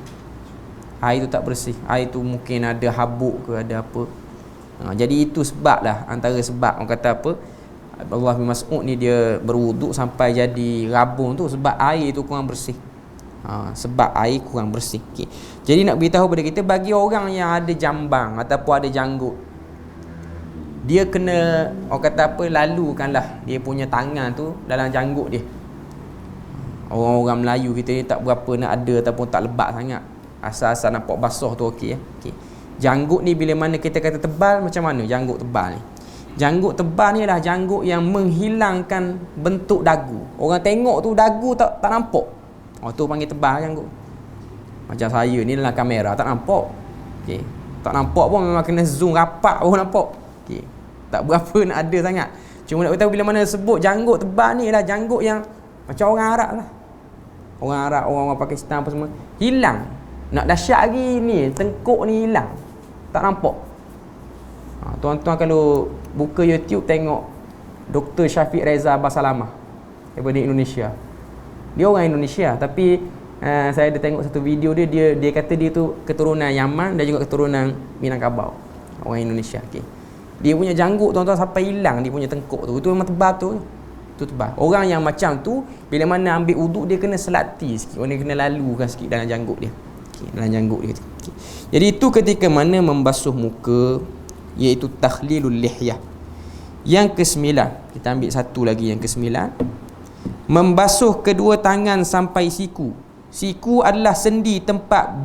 Air tu mungkin ada habuk ke, ada apa. Jadi itu sebab lah, antara sebab orang kata apa, Abdullah bin Mas'ud ni dia berwuduk sampai jadi rabun tu sebab air tu kurang bersih. Sebab air kurang bersih. Okay. Jadi nak beritahu pada kita, bagi orang yang ada jambang ataupun ada janggut, dia kena, orang kata apa, lalukanlah dia punya tangan tu dalam janggut dia. Orang-orang Melayu kita ni tak berapa nak ada ataupun tak lebat sangat. Asal-asal nampak basah tu okey. Okay. Janggut ni bila mana kita kata tebal, macam mana janggut tebal ni? Janggut tebal ni adalah janggut yang menghilangkan bentuk dagu. Orang tengok tu dagu tak nampak. Tu panggil tebal janggut. Macam saya ni dalam kamera tak nampak. Okey. Tak nampak pun memang kena zoom rapat baru nampak. Okey. Tak berapa nak ada sangat. Cuma nak beritahu bila mana sebut janggut tebal ni adalah janggut yang macam orang Arab lah. Orang Arab, orang Pakistan apa semua hilang. Nak dahsyat lagi ni, tengkuk ni hilang. Tak nampak. Tuan-tuan kalau buka YouTube tengok Dr. Syafiq Reza Basalamah daripada Indonesia. Dia orang Indonesia tapi saya ada tengok satu video dia kata dia tu keturunan Yaman dan juga keturunan Minangkabau. Orang Indonesia. Okay. Dia punya janggut tuan-tuan sampai hilang dia punya tengkuk tu. Itu memang tebal tu. Itu tebal. Orang yang macam tu bila mana ambil wuduk dia kena selati sikit. Orang dia kena lalukan sikit dalam janggut dia. Dalam janggut dia. Okay. Jadi itu ketika mana membasuh muka, iaitu takhlilul lihyah. Yang ke-9, kita ambil satu lagi yang ke-9, membasuh kedua tangan sampai siku. Siku adalah sendi tempat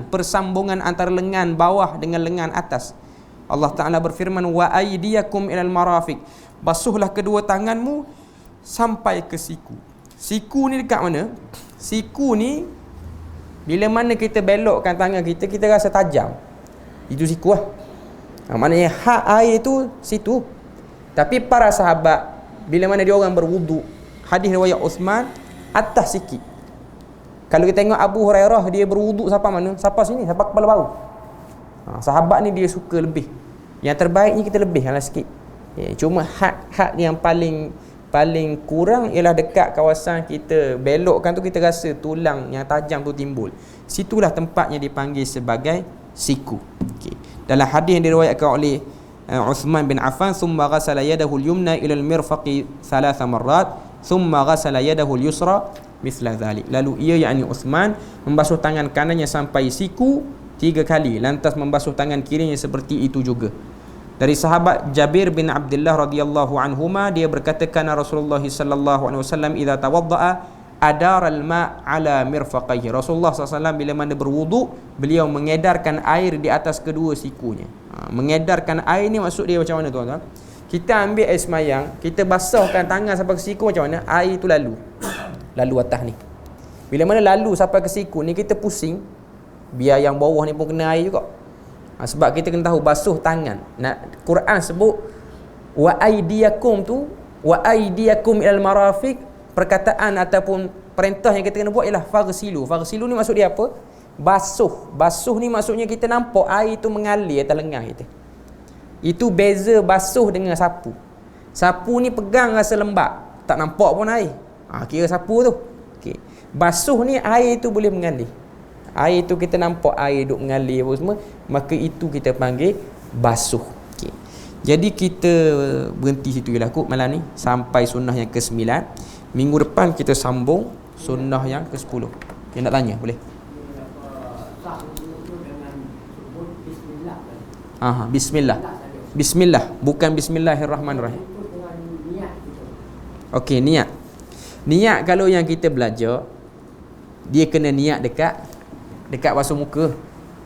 persambungan antara lengan bawah dengan lengan atas. Allah Ta'ala berfirman, wa aydiyakum ilal marafiq. Basuhlah kedua tanganmu sampai ke siku. Siku ni dekat mana? Siku ni bila mana kita belokkan tangan kita, kita rasa tajam. Itu siku lah. Maknanya hak air tu situ. Tapi para sahabat bila mana dia orang berwuduk, hadis riwayat Uthman, atas sikit. Kalau kita tengok Abu Hurairah, dia berwuduk sampai mana? Sampai sini, sampai kepala bahu. Sahabat ni dia suka lebih. Yang terbaik ni kita lebih lah sikit. Cuma hak yang paling kurang ialah dekat kawasan kita belokkan tu, kita rasa tulang yang tajam tu timbul. Situlah tempatnya dipanggil sebagai siku. Okay. Dalam hadis yang diriwayatkan oleh Uthman bin Affan, thumma ghasala yadahu al-yumna ila al-mirfaqi 3 marrat, thumma ghasala yadahu al-yusra mithla dhalik. Lalu ia yakni Uthman membasuh tangan kanannya sampai siku 3 kali, lantas membasuh tangan kirinya seperti itu juga. Dari sahabat Jabir bin Abdullah radhiyallahu anhuma, dia berkata, kana Rasulullah sallallahu alaihi wasallam idza tawaddaa adara al-ma' ala mirfaqaihi. Rasulullah SAW bila mana berwuduk, beliau mengedarkan air di atas kedua sikunya. Mengedarkan air ni maksud dia macam mana tuan-tuan? Kita ambil air semayang, kita basahkan tangan sampai ke siku, macam mana? Air tu lalu atas ni. Bila mana lalu sampai ke siku ni, kita pusing, biar yang bawah ni pun kena air juga. Sebab kita kena tahu basuh tangan. Quran sebut wa aydiyakum tu, wa aydiyakum ilal marafiq. Perkataan ataupun perintah yang kita kena buat ialah faghsilu. Faghsilu ni maksud dia apa? Basuh ni maksudnya kita nampak air tu mengalir atas lengan kita. Itu beza basuh dengan sapu. Sapu ni pegang rasa lembap, tak nampak pun air. Kira sapu tu. Okey. Basuh ni air tu boleh mengalir. Air tu kita nampak air duk mengalir apa semua, maka itu kita panggil basuh. Okey. Jadi kita berhenti situ je lah kot malam ni sampai sunnah yang ke-9. Minggu depan kita sambung sunnah yang ke-10. Dia nak tanya boleh? Bismillah. Bismillah, bukan bismillahirrahmanirrahim. Okey, niat. Niat kalau yang kita belajar, dia kena niat dekat basuh muka.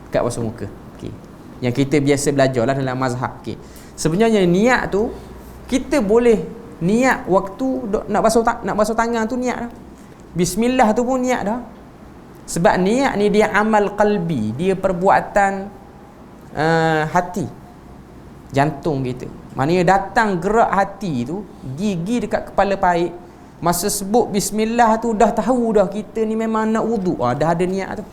Dekat basuh muka. Okey. Yang kita biasa belajarlah dalam mazhab. Okey. Sebenarnya niat tu kita boleh niat waktu nak basuh tangan tu niat dah. Bismillah tu pun niat dah. Sebab niat ni dia amal qalbi, dia perbuatan hati, jantung kita. Maknanya datang gerak hati tu, gigi dekat kepala paik. Masa sebut bismillah tu dah tahu dah kita ni memang nak wuduk. Dah ada niat tu.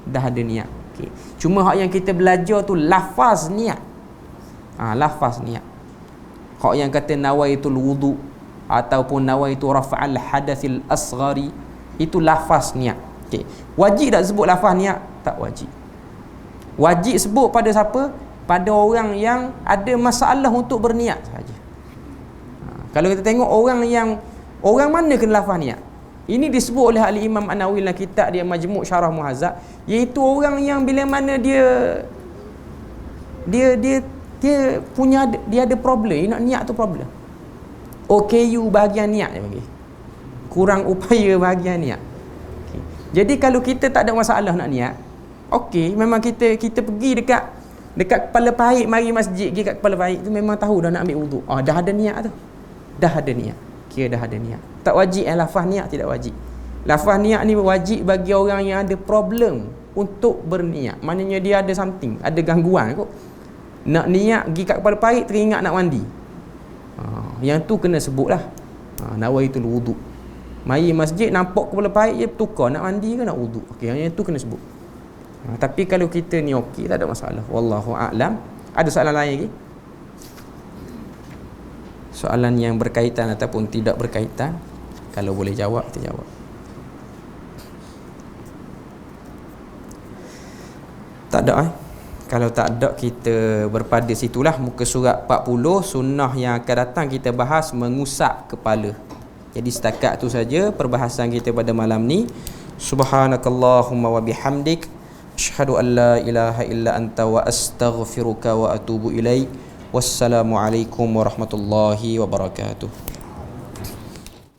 Dah ada niat. Okay. Cuma hak yang kita belajar tu lafaz niat. Lafaz niat. Hak yang kata nawaitul wudu ataupun nawaitu rafa'al hadatsil asghari, itu lafaz niat. Okay. Wajib tak sebut lafaz niat? Tak wajib. Wajib sebut pada siapa? Pada orang yang ada masalah untuk berniat saja. Kalau kita tengok orang mana kena lafaz niat? Ini disebut oleh ahli Imam An-Nawawi dalam kitab dia Majmu' Syarah Muhazzab, iaitu orang yang bila mana dia punya dia ada problem, dia nak niat tu problem. OKU bahagian niat dia panggil. Kurang upaya bahagian niat. Okay. Jadi kalau kita tak ada masalah nak niat, okey, memang kita pergi dekat kepala paik, mari masjid, pergi kat kepala paik tu memang tahu dah nak ambil wuduk. Dah ada niat tu. Dah ada niat. Kira dah ada niat. Tak wajib lafaz niat, tidak wajib. Lafaz niat ni wajib bagi orang yang ada problem untuk berniat. Maknanya dia ada something, ada gangguan kot. Nak niat pergi kat kepala paik, teringat nak mandi. Yang tu kena sebutlah. Nawaitul wuduk. Mari masjid, nampak kepala paik je tukar nak mandi ke nak wuduk. Okey, yang tu kena sebut. Tapi kalau kita ni okey, tak ada masalah. Wallahu a'lam. Ada soalan lain lagi? Soalan yang berkaitan ataupun tidak berkaitan, kalau boleh jawab, kita jawab. Tak ada Kalau tak ada, kita berpada situlah. Muka surat 40, sunnah yang akan datang kita bahas mengusap kepala. Jadi setakat tu saja perbahasan kita pada malam ni. Subhanakallahumma wa bihamdik, asyhadu an la ilaha illa anta wa astaghfiruka wa atubu ilaik. Wassalamualaikum warahmatullahi wabarakatuh.